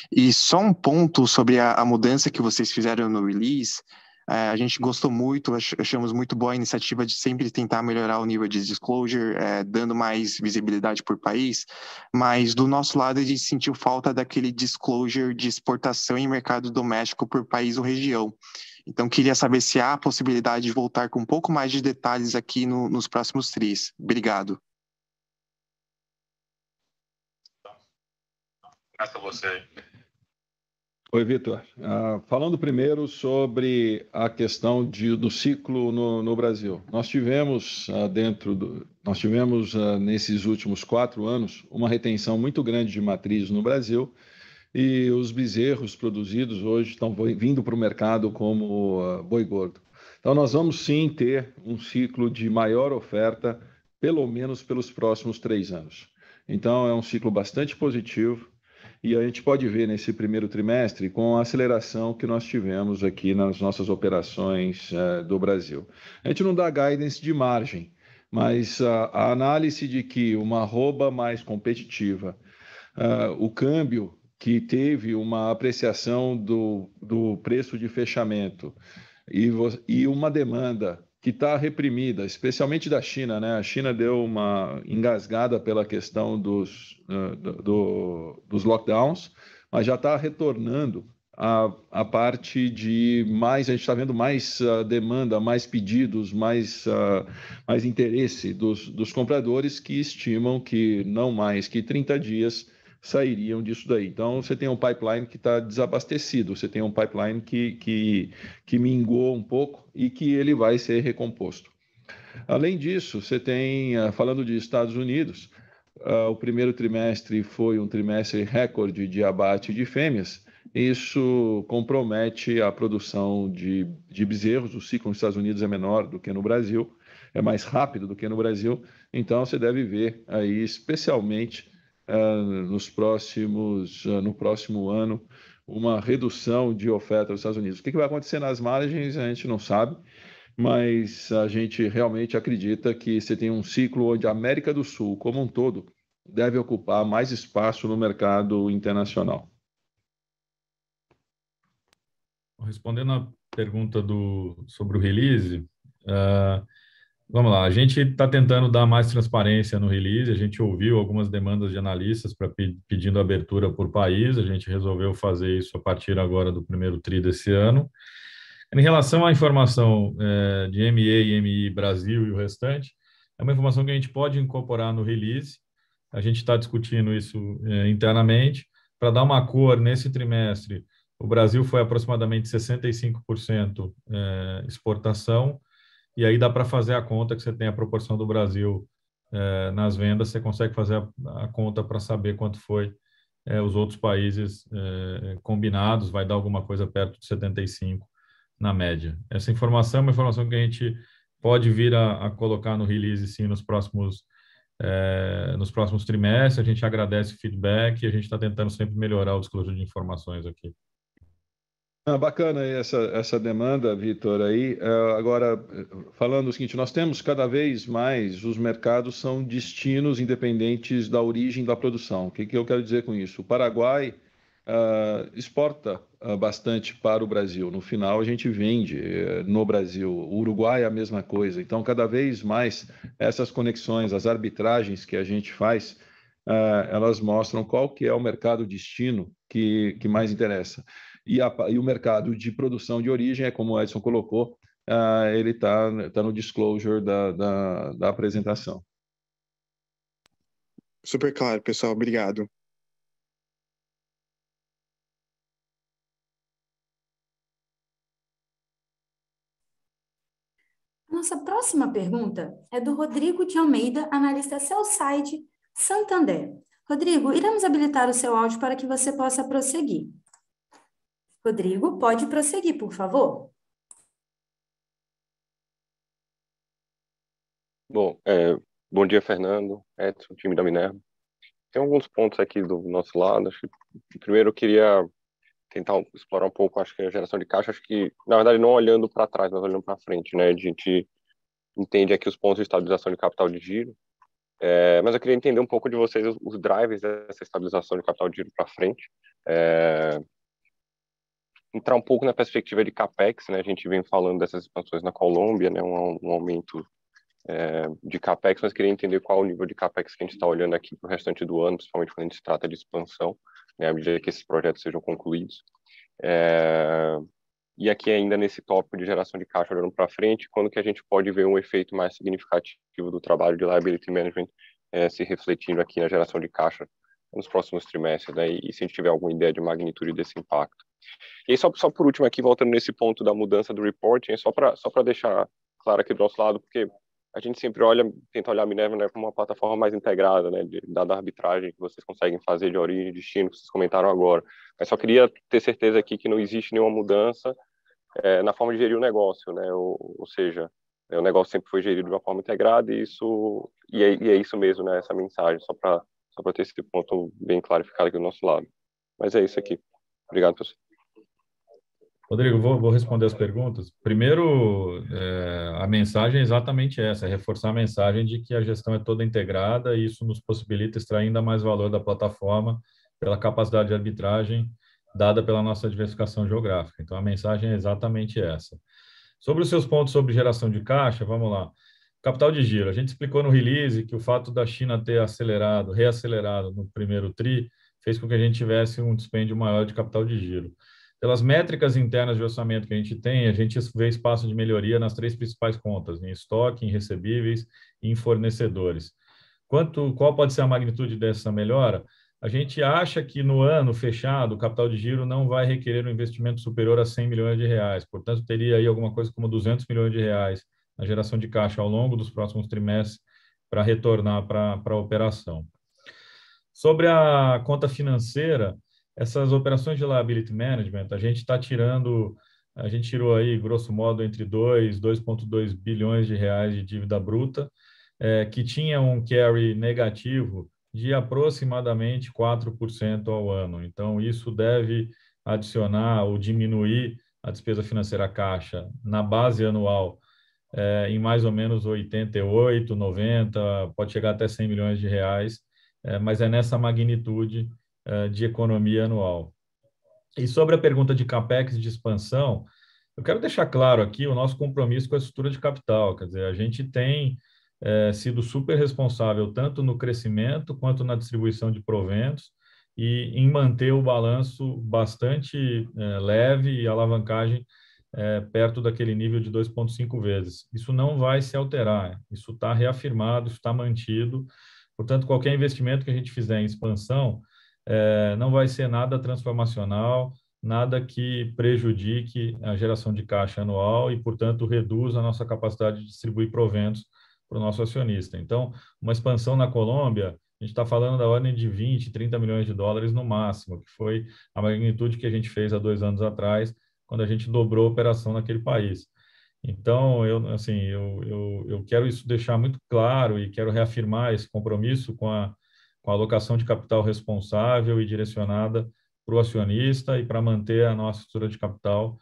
E só um ponto sobre a mudança que vocês fizeram no release. A gente gostou muito, achamos muito boa a iniciativa de sempre tentar melhorar o nível de disclosure, dando mais visibilidade por país, mas do nosso lado a gente sentiu falta daquele disclosure de exportação em mercado doméstico por país ou região. Então, queria saber se há a possibilidade de voltar com um pouco mais de detalhes aqui nos próximos tris. Obrigado. Graças a você. Oi, Vitor. Falando primeiro sobre a questão do ciclo no Brasil. Nós tivemos, nesses últimos 4 anos, uma retenção muito grande de matriz no Brasil, e os bezerros produzidos hoje estão vindo para o mercado como boi gordo. Então, nós vamos sim ter um ciclo de maior oferta, pelo menos pelos próximos 3 anos. Então, é um ciclo bastante positivo. E a gente pode ver nesse primeiro trimestre com a aceleração que nós tivemos aqui nas nossas operações do Brasil. A gente não dá guidance de margem, mas a análise de que uma arroba mais competitiva, o câmbio que teve uma apreciação do preço de fechamento e uma demanda que está reprimida, especialmente da China, né? A China deu uma engasgada pela questão dos lockdowns, mas já está retornando a parte de mais, a gente está vendo mais demanda, mais pedidos, mais interesse dos compradores que estimam que não mais que 30 dias sairiam disso daí. Então, você tem um pipeline que está desabastecido, você tem um pipeline que minguou um pouco e que ele vai ser recomposto. Além disso, você tem, falando de Estados Unidos, o primeiro trimestre foi um trimestre recorde de abate de fêmeas. Isso compromete a produção de bezerros. O ciclo nos Estados Unidos é menor do que no Brasil, é mais rápido do que no Brasil. Então, você deve ver aí, especialmente no próximo ano, uma redução de oferta nos Estados Unidos. O que vai acontecer nas margens, a gente não sabe, mas a gente realmente acredita que você tem um ciclo onde a América do Sul, como um todo, deve ocupar mais espaço no mercado internacional. Respondendo à pergunta sobre o release, vamos lá, a gente está tentando dar mais transparência no release, a gente ouviu algumas demandas de analistas pedindo abertura por país, a gente resolveu fazer isso a partir agora do primeiro TRI desse ano. Em relação à informação de MEA e MI Brasil e o restante, é uma informação que a gente pode incorporar no release, a gente está discutindo isso internamente, para dar uma cor nesse trimestre. O Brasil foi aproximadamente 65% exportação, e aí dá para fazer a conta que você tem a proporção do Brasil nas vendas, você consegue fazer a conta para saber quanto foi os outros países combinados, vai dar alguma coisa perto de 75% na média. Essa informação é uma informação que a gente pode vir a colocar no release, sim, nos próximos trimestres. A gente agradece o feedback e a gente está tentando sempre melhorar o disclosure de informações aqui. Bacana essa demanda, Vitor, aí. Agora, falando o seguinte, nós temos cada vez mais, os mercados são destinos independentes da origem da produção. O que eu quero dizer com isso? O Paraguai exporta bastante para o Brasil. No final, a gente vende no Brasil. O Uruguai é a mesma coisa. Então, cada vez mais, essas conexões, as arbitragens que a gente faz, elas mostram qual que é o mercado destino que mais interessa. E o mercado de produção de origem, como o Edson colocou, ele está no disclosure da apresentação. Super claro, pessoal. Obrigado. Nossa próxima pergunta é do Rodrigo de Almeida, analista Sell-Side Santander. Rodrigo, iremos habilitar o seu áudio para que você possa prosseguir. Rodrigo, pode prosseguir, por favor. Bom, bom dia, Fernando, Edson, time da Minerva. Tem alguns pontos aqui do nosso lado. Acho que, primeiro, eu queria tentar explorar um pouco, acho que a geração de caixa, acho que, na verdade, não olhando para trás, mas olhando para frente, né? A gente entende aqui os pontos de estabilização de capital de giro, mas eu queria entender um pouco de vocês os drivers dessa estabilização de capital de giro para frente. Entrar um pouco na perspectiva de CAPEX, né? A gente vem falando dessas expansões na Colômbia, né? Um aumento de CAPEX, mas queria entender qual o nível de CAPEX que a gente está olhando aqui para o restante do ano, principalmente quando a gente se trata de expansão, né? À medida que esses projetos sejam concluídos. E aqui ainda nesse tópico de geração de caixa olhando para frente, quando que a gente pode ver um efeito mais significativo do trabalho de liability management se refletindo aqui na geração de caixa nos próximos trimestres, né? E se a gente tiver alguma ideia de magnitude desse impacto. E aí, só por último aqui, voltando nesse ponto da mudança do reporting, só para deixar claro aqui do nosso lado, porque a gente sempre tenta olhar a Minerva, né, como uma plataforma mais integrada, né, dada a arbitragem que vocês conseguem fazer de origem e destino, que vocês comentaram agora. Mas só queria ter certeza aqui que não existe nenhuma mudança na forma de gerir o negócio, né, ou seja, o negócio sempre foi gerido de uma forma integrada e é isso mesmo, né, essa mensagem, só para ter esse ponto bem clarificado aqui do nosso lado. Mas é isso aqui. Obrigado, pessoal. Rodrigo, vou responder as perguntas. Primeiro, a mensagem é exatamente essa, é reforçar a mensagem de que a gestão é toda integrada e isso nos possibilita extrair ainda mais valor da plataforma pela capacidade de arbitragem dada pela nossa diversificação geográfica. Então, a mensagem é exatamente essa. Sobre os seus pontos sobre geração de caixa, vamos lá. Capital de giro. A gente explicou no release que o fato da China ter reacelerado no primeiro TRI, fez com que a gente tivesse um dispêndio maior de capital de giro. Pelas métricas internas de orçamento que a gente tem, a gente vê espaço de melhoria nas 3 principais contas, em estoque, em recebíveis e em fornecedores. Qual pode ser a magnitude dessa melhora? A gente acha que no ano fechado, o capital de giro não vai requerer um investimento superior a 100 milhões de reais, portanto, teria aí alguma coisa como 200 milhões de reais na geração de caixa ao longo dos próximos trimestres para retornar para a operação. Sobre a conta financeira, essas operações de liability management, a gente tirou aí, grosso modo, entre 2,2 bilhões de reais de dívida bruta, que tinha um carry negativo de aproximadamente 4% ao ano. Então, isso deve adicionar ou diminuir a despesa financeira caixa na base anual em mais ou menos 88, 90, pode chegar até 100 milhões de reais, mas é nessa magnitude de economia anual. E sobre a pergunta de CAPEX de expansão, eu quero deixar claro aqui o nosso compromisso com a estrutura de capital, quer dizer, a gente tem sido super responsável tanto no crescimento quanto na distribuição de proventos e em manter o balanço bastante leve e alavancagem perto daquele nível de 2,5 vezes. Isso não vai se alterar, isso está reafirmado, isso está mantido, portanto, qualquer investimento que a gente fizer em expansão não vai ser nada transformacional, nada que prejudique a geração de caixa anual e, portanto, reduza a nossa capacidade de distribuir proventos para o nosso acionista. Então, uma expansão na Colômbia, a gente está falando da ordem de 20, 30 milhões de dólares no máximo, que foi a magnitude que a gente fez há 2 anos atrás, quando a gente dobrou a operação naquele país. Então, eu quero isso deixar muito claro e quero reafirmar esse compromisso com a alocação de capital responsável e direcionada para o acionista e para manter a nossa estrutura de capital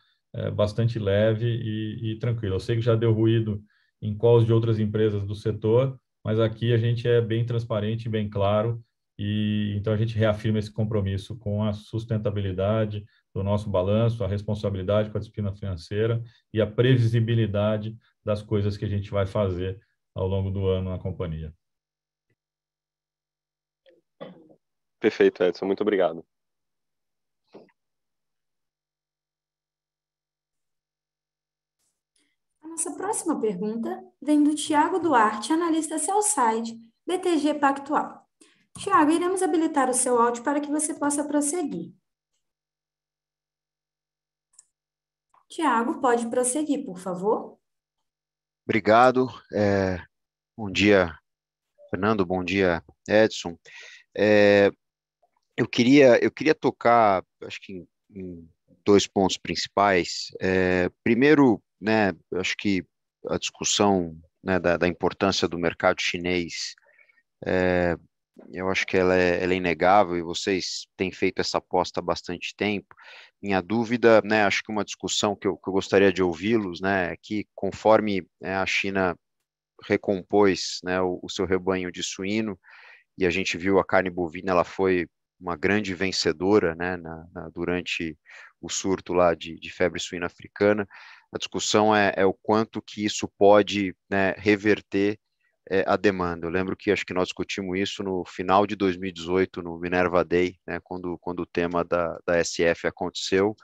bastante leve e tranquila. Eu sei que já deu ruído em calls de outras empresas do setor, mas aqui a gente é bem transparente e bem claro, e então a gente reafirma esse compromisso com a sustentabilidade do nosso balanço, a responsabilidade com a disciplina financeira e a previsibilidade das coisas que a gente vai fazer ao longo do ano na companhia. Perfeito, Edson. Muito obrigado. A nossa próxima pergunta vem do Tiago Duarte, analista sell-side, BTG Pactual. Tiago, iremos habilitar o seu áudio para que você possa prosseguir. Tiago, pode prosseguir, por favor. Obrigado. Bom dia, Fernando. Bom dia, Edson. Eu queria tocar, acho que em 2 pontos principais. Primeiro, né, acho que a discussão, né, da importância do mercado chinês eu acho que ela é inegável e vocês têm feito essa aposta há bastante tempo. Minha dúvida, né, acho que uma discussão que eu gostaria de ouvi-los, né, é que conforme, né, a China recompôs, né, o seu rebanho de suíno, e a gente viu a carne bovina, ela foi uma grande vencedora, né, durante o surto lá de febre suína africana. A discussão é o quanto que isso pode, né, reverter a demanda. Eu lembro que acho que nós discutimos isso no final de 2018, no Minerva Day, né, quando o tema da SF aconteceu,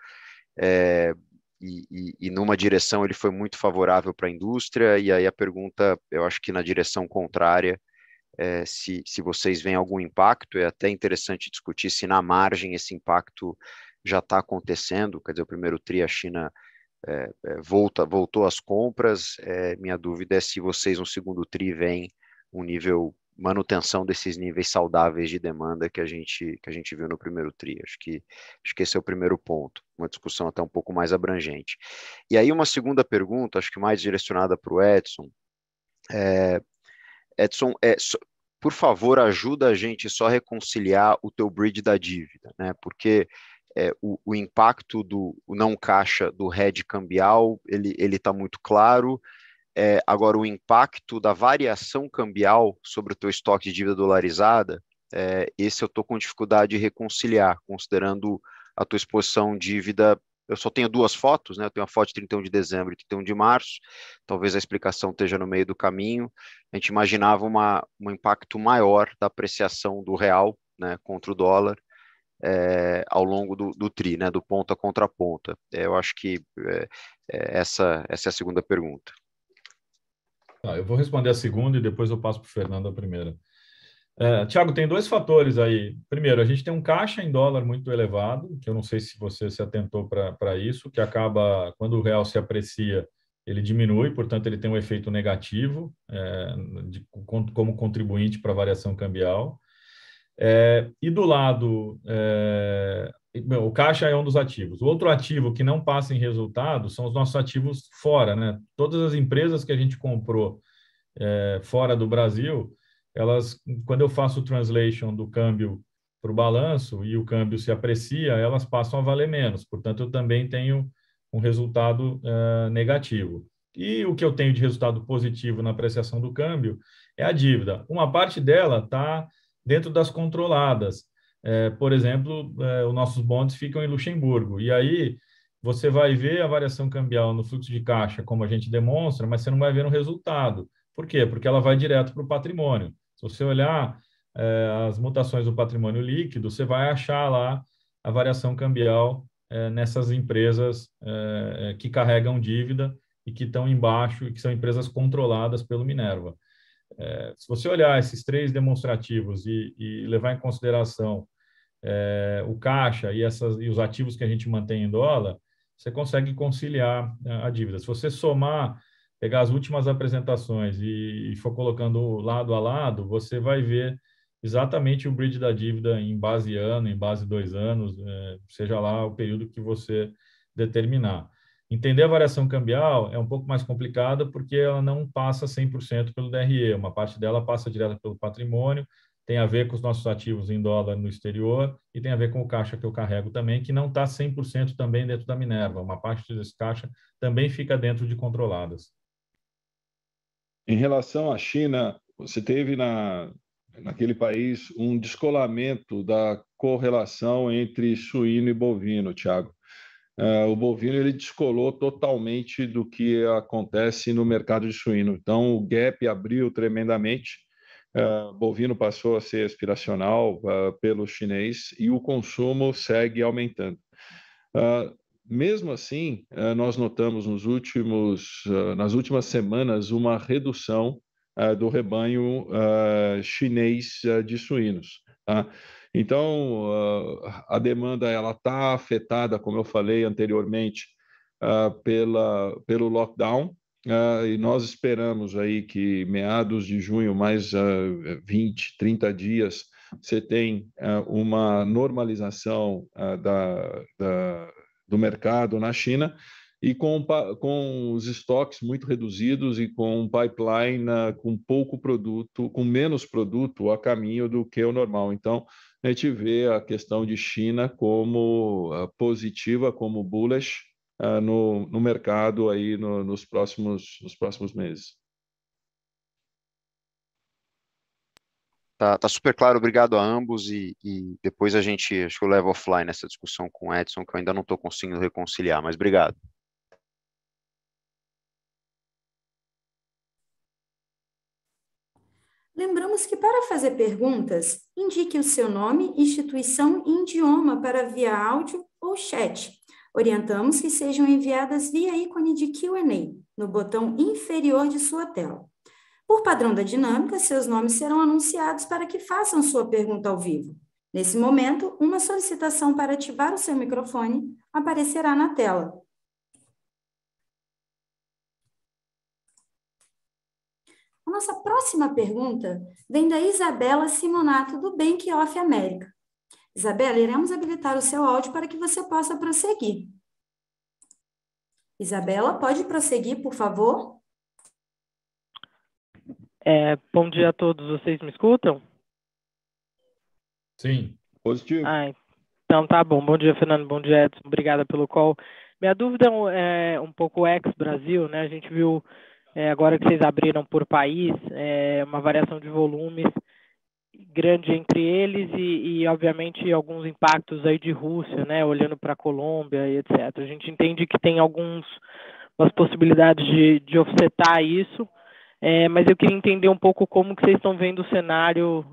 é, e numa direção ele foi muito favorável para a indústria, e aí a pergunta, eu acho que na direção contrária, se vocês veem algum impacto. É até interessante discutir se na margem esse impacto já está acontecendo. Quer dizer, o primeiro TRI, a China voltou às compras. Minha dúvida é se vocês no segundo TRI veem um nível, manutenção desses níveis saudáveis de demanda que a gente viu no primeiro TRI. Acho que esse é o primeiro ponto, uma discussão até um pouco mais abrangente. E aí uma segunda pergunta, acho que mais direcionada para o Edson. Edson, por favor, ajuda a gente só a reconciliar o teu bridge da dívida, né? Porque o impacto do não caixa do hedge cambial, ele está muito claro. Agora, o impacto da variação cambial sobre o teu estoque de dívida dolarizada, esse eu estou com dificuldade de reconciliar, considerando a tua exposição dívida. Eu só tenho duas fotos, né? Eu tenho a foto de 31 de dezembro e 31 de março. Talvez a explicação esteja no meio do caminho. A gente imaginava um impacto maior da apreciação do real, né, contra o dólar ao longo do TRI, né, do ponta contra ponta. Eu acho que essa é a segunda pergunta. Eu vou responder a segunda e depois eu passo para o Fernando a primeira. Tiago, tem dois fatores aí. Primeiro, a gente tem um caixa em dólar muito elevado, que eu não sei se você se atentou para isso, que acaba, quando o real se aprecia, ele diminui, portanto, ele tem um efeito negativo como contribuinte para a variação cambial. E do lado, o caixa é um dos ativos. O outro ativo que não passa em resultado são os nossos ativos fora, né? Todas as empresas que a gente comprou fora do Brasil, elas, quando eu faço o translation do câmbio para o balanço e o câmbio se aprecia, elas passam a valer menos. Portanto, eu também tenho um resultado negativo. E o que eu tenho de resultado positivo na apreciação do câmbio é a dívida. Uma parte dela está dentro das controladas. Por exemplo, os nossos bonds ficam em Luxemburgo. E aí você vai ver a variação cambial no fluxo de caixa, como a gente demonstra, mas você não vai ver no resultado. Por quê? Porque ela vai direto para o patrimônio. Se você olhar as mutações do patrimônio líquido, você vai achar lá a variação cambial nessas empresas que carregam dívida e que estão embaixo, e que são empresas controladas pelo Minerva. Se você olhar esses três demonstrativos e levar em consideração o caixa e os ativos que a gente mantém em dólar, você consegue conciliar a dívida. Se você somar, pegar as últimas apresentações e for colocando lado a lado, você vai ver exatamente o bridge da dívida em base ano, em base 2 anos, seja lá o período que você determinar. Entender a variação cambial é um pouco mais complicada porque ela não passa 100% pelo DRE, uma parte dela passa direto pelo patrimônio, tem a ver com os nossos ativos em dólar no exterior e tem a ver com o caixa que eu carrego também, que não está 100% também dentro da Minerva. Uma parte desse caixa também fica dentro de controladas. Em relação à China, você teve naquele país um descolamento da correlação entre suíno e bovino, Tiago. O bovino ele descolou totalmente do que acontece no mercado de suíno. Então, o gap abriu tremendamente. O bovino passou a ser aspiracional pelo chinês e o consumo segue aumentando. Mesmo assim, nós notamos nas últimas semanas uma redução do rebanho chinês de suínos. Tá? Então, a demanda ela está afetada, como eu falei anteriormente, pelo lockdown, e nós esperamos aí que meados de junho, mais 20, 30 dias, você tem uma normalização do mercado na China, e com os estoques muito reduzidos e com um pipeline com pouco produto, com menos produto a caminho do que o normal. Então, a gente vê a questão de China como positiva, como bullish no mercado aí nos próximos meses. Tá super claro, obrigado a ambos, e depois acho que eu levo offline essa discussão com o Edson, que eu ainda não estou conseguindo reconciliar, mas obrigado. Lembramos que para fazer perguntas, indique o seu nome, instituição e idioma para via áudio ou chat. Orientamos que sejam enviadas via ícone de Q&A, no botão inferior de sua tela. Por padrão da dinâmica, seus nomes serão anunciados para que façam sua pergunta ao vivo. Nesse momento, uma solicitação para ativar o seu microfone aparecerá na tela. A nossa próxima pergunta vem da Isabela Simonato, do Bank of America. Isabela, iremos habilitar o seu áudio para que você possa prosseguir. Isabela, pode prosseguir, por favor? Bom dia a todos, vocês me escutam? Sim. Positivo. Então tá bom. Bom dia, Fernando. Bom dia, Edson. Obrigada pelo call. Minha dúvida é um pouco ex-Brasil, né? A gente viu, agora que vocês abriram por país, uma variação de volumes grande entre eles e obviamente, alguns impactos aí de Rússia, né? Olhando para a Colômbia e etc. A gente entende que tem umas possibilidades de offsetar isso, mas eu queria entender um pouco como que vocês estão vendo o cenário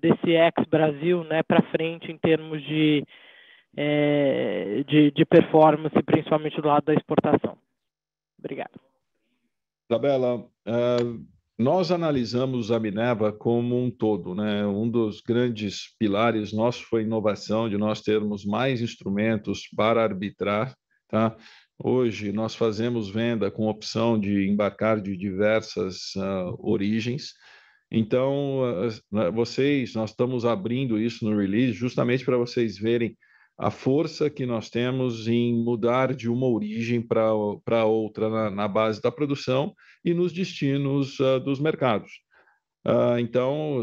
desse ex-Brasil, né, para frente em termos de performance, principalmente do lado da exportação. Obrigado. Isabela, nós analisamos a Minerva como um todo, né? Um dos grandes pilares nossos foi a inovação, de nós termos mais instrumentos para arbitrar, tá? Hoje, nós fazemos venda com opção de embarcar de diversas origens. Então, nós estamos abrindo isso no release justamente para vocês verem a força que nós temos em mudar de uma origem para outra na base da produção e nos destinos dos mercados. Então,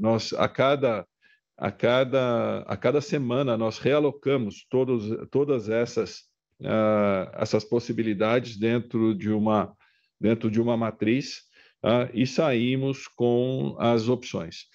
nós a cada semana nós realocamos todas essas possibilidades dentro de uma matriz e saímos com as opções.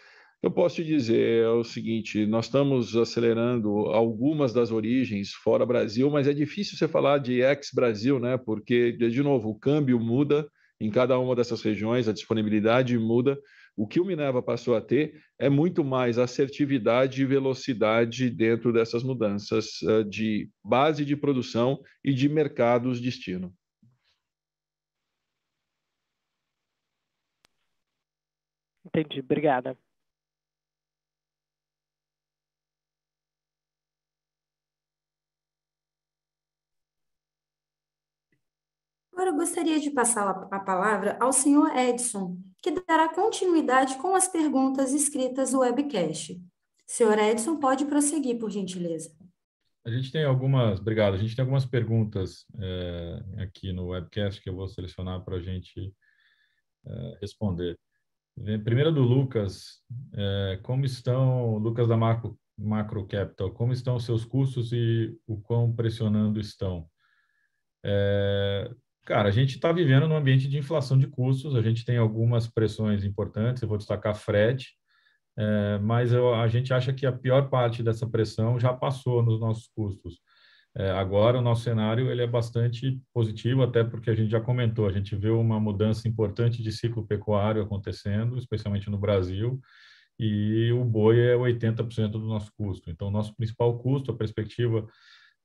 Eu posso te dizer o seguinte: nós estamos acelerando algumas das origens fora Brasil, mas é difícil você falar de ex-Brasil, né? Porque, de novo, o câmbio muda em cada uma dessas regiões, a disponibilidade muda. O que o Minerva passou a ter é muito mais assertividade e velocidade dentro dessas mudanças de base de produção e de mercados destino. Entendi, obrigada. Agora eu gostaria de passar a palavra ao senhor Edson, que dará continuidade com as perguntas escritas do webcast. Senhor Edson, pode prosseguir, por gentileza. A gente tem algumas perguntas aqui no webcast que eu vou selecionar para a gente responder. Primeiro do Lucas, Lucas da Macro Capital, como estão os seus custos e o quão pressionando estão? Cara, a gente está vivendo num ambiente de inflação de custos, a gente tem algumas pressões importantes, eu vou destacar frete, mas a gente acha que a pior parte dessa pressão já passou nos nossos custos. Agora, o nosso cenário ele é bastante positivo, até porque a gente já comentou, a gente vê uma mudança importante de ciclo pecuário acontecendo, especialmente no Brasil, e o boi é 80% do nosso custo. Então, o nosso principal custo, a perspectiva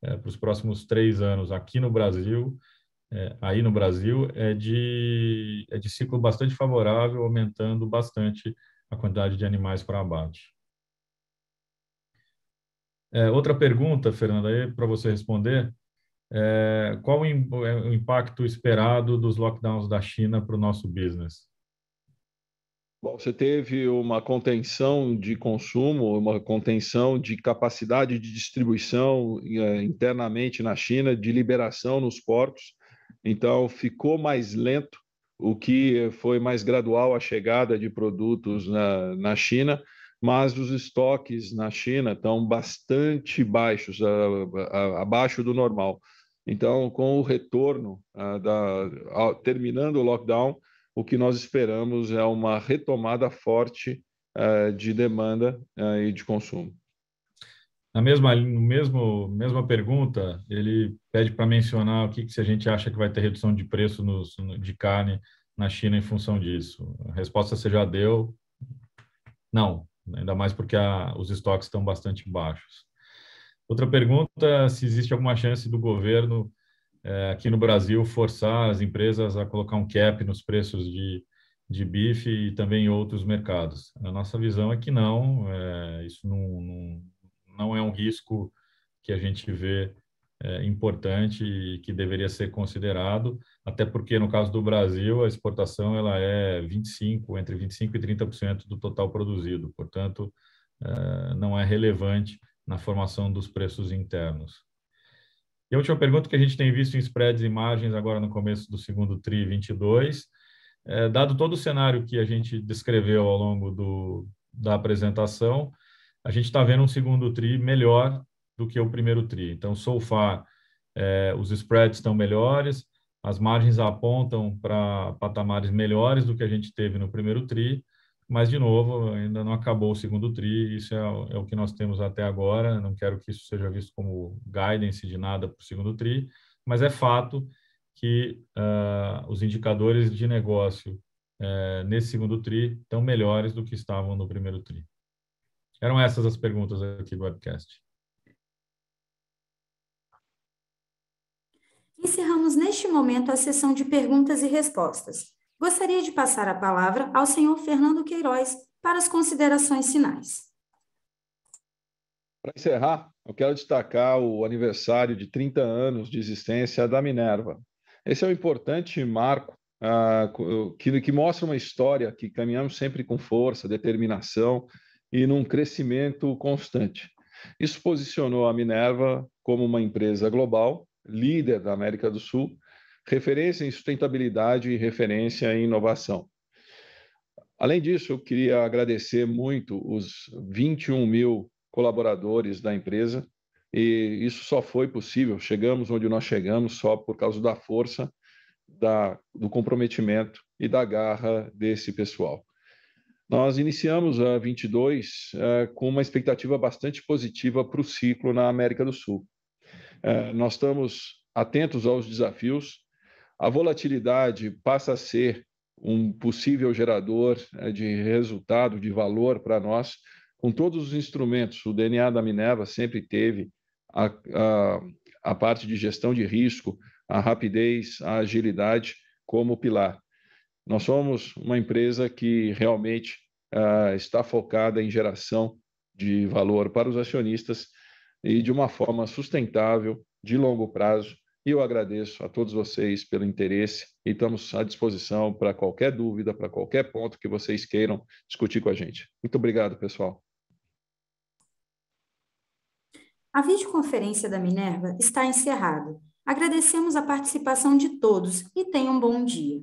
para os próximos 3 anos aqui no Brasil, aí no Brasil, é de ciclo bastante favorável, aumentando bastante a quantidade de animais para abate. Outra pergunta, Fernanda, aí para você responder. Qual o impacto esperado dos lockdowns da China para o nosso business? Bom, você teve uma contenção de consumo, uma contenção de capacidade de distribuição internamente na China, de liberação nos portos. Então, ficou mais lento, o que foi mais gradual a chegada de produtos na China, mas os estoques na China estão bastante baixos, abaixo do normal. Então, com o retorno, terminando o lockdown, o que nós esperamos é uma retomada forte de demanda e de consumo. Mesma pergunta, ele pede para mencionar o que se a gente acha que vai ter redução de preço de carne na China em função disso. A resposta você já deu, não, ainda mais porque os estoques estão bastante baixos. Outra pergunta, se existe alguma chance do governo aqui no Brasil forçar as empresas a colocar um cap nos preços de bife e também em outros mercados. A nossa visão é que não, isso não é um risco que a gente vê importante e que deveria ser considerado, até porque no caso do Brasil a exportação ela é entre 25% e 30% do total produzido, portanto não é relevante na formação dos preços internos. E a última pergunta que a gente tem visto em spreads e margens agora no começo do segundo TRI 22, dado todo o cenário que a gente descreveu ao longo da apresentação, a gente está vendo um segundo TRI melhor do que o primeiro TRI. Então, so far, os spreads estão melhores, as margens apontam para patamares melhores do que a gente teve no primeiro TRI, mas, de novo, ainda não acabou o segundo TRI, isso é o que nós temos até agora, não quero que isso seja visto como guidance de nada para o segundo TRI, mas é fato que os indicadores de negócio nesse segundo TRI estão melhores do que estavam no primeiro TRI. Eram essas as perguntas aqui do webcast. Encerramos neste momento a sessão de perguntas e respostas. Gostaria de passar a palavra ao senhor Fernando Queiroz para as considerações finais. Para encerrar, eu quero destacar o aniversário de 30 anos de existência da Minerva. Esse é um importante marco que mostra uma história que caminhamos sempre com força, determinação e num crescimento constante. Isso posicionou a Minerva como uma empresa global, líder da América do Sul, referência em sustentabilidade e referência em inovação. Além disso, eu queria agradecer muito os 21 mil colaboradores da empresa, e isso só foi possível, chegamos onde nós chegamos só por causa da força, do comprometimento e da garra desse pessoal. Nós iniciamos a 22 com uma expectativa bastante positiva para o ciclo na América do Sul. Nós estamos atentos aos desafios. A volatilidade passa a ser um possível gerador de resultado, de valor para nós, com todos os instrumentos. O DNA da Minerva sempre teve a parte de gestão de risco, a rapidez, a agilidade como pilar. Nós somos uma empresa que realmente está focada em geração de valor para os acionistas e de uma forma sustentável, de longo prazo. E eu agradeço a todos vocês pelo interesse e estamos à disposição para qualquer dúvida, para qualquer ponto que vocês queiram discutir com a gente. Muito obrigado, pessoal. A videoconferência da Minerva está encerrada. Agradecemos a participação de todos e tenham um bom dia.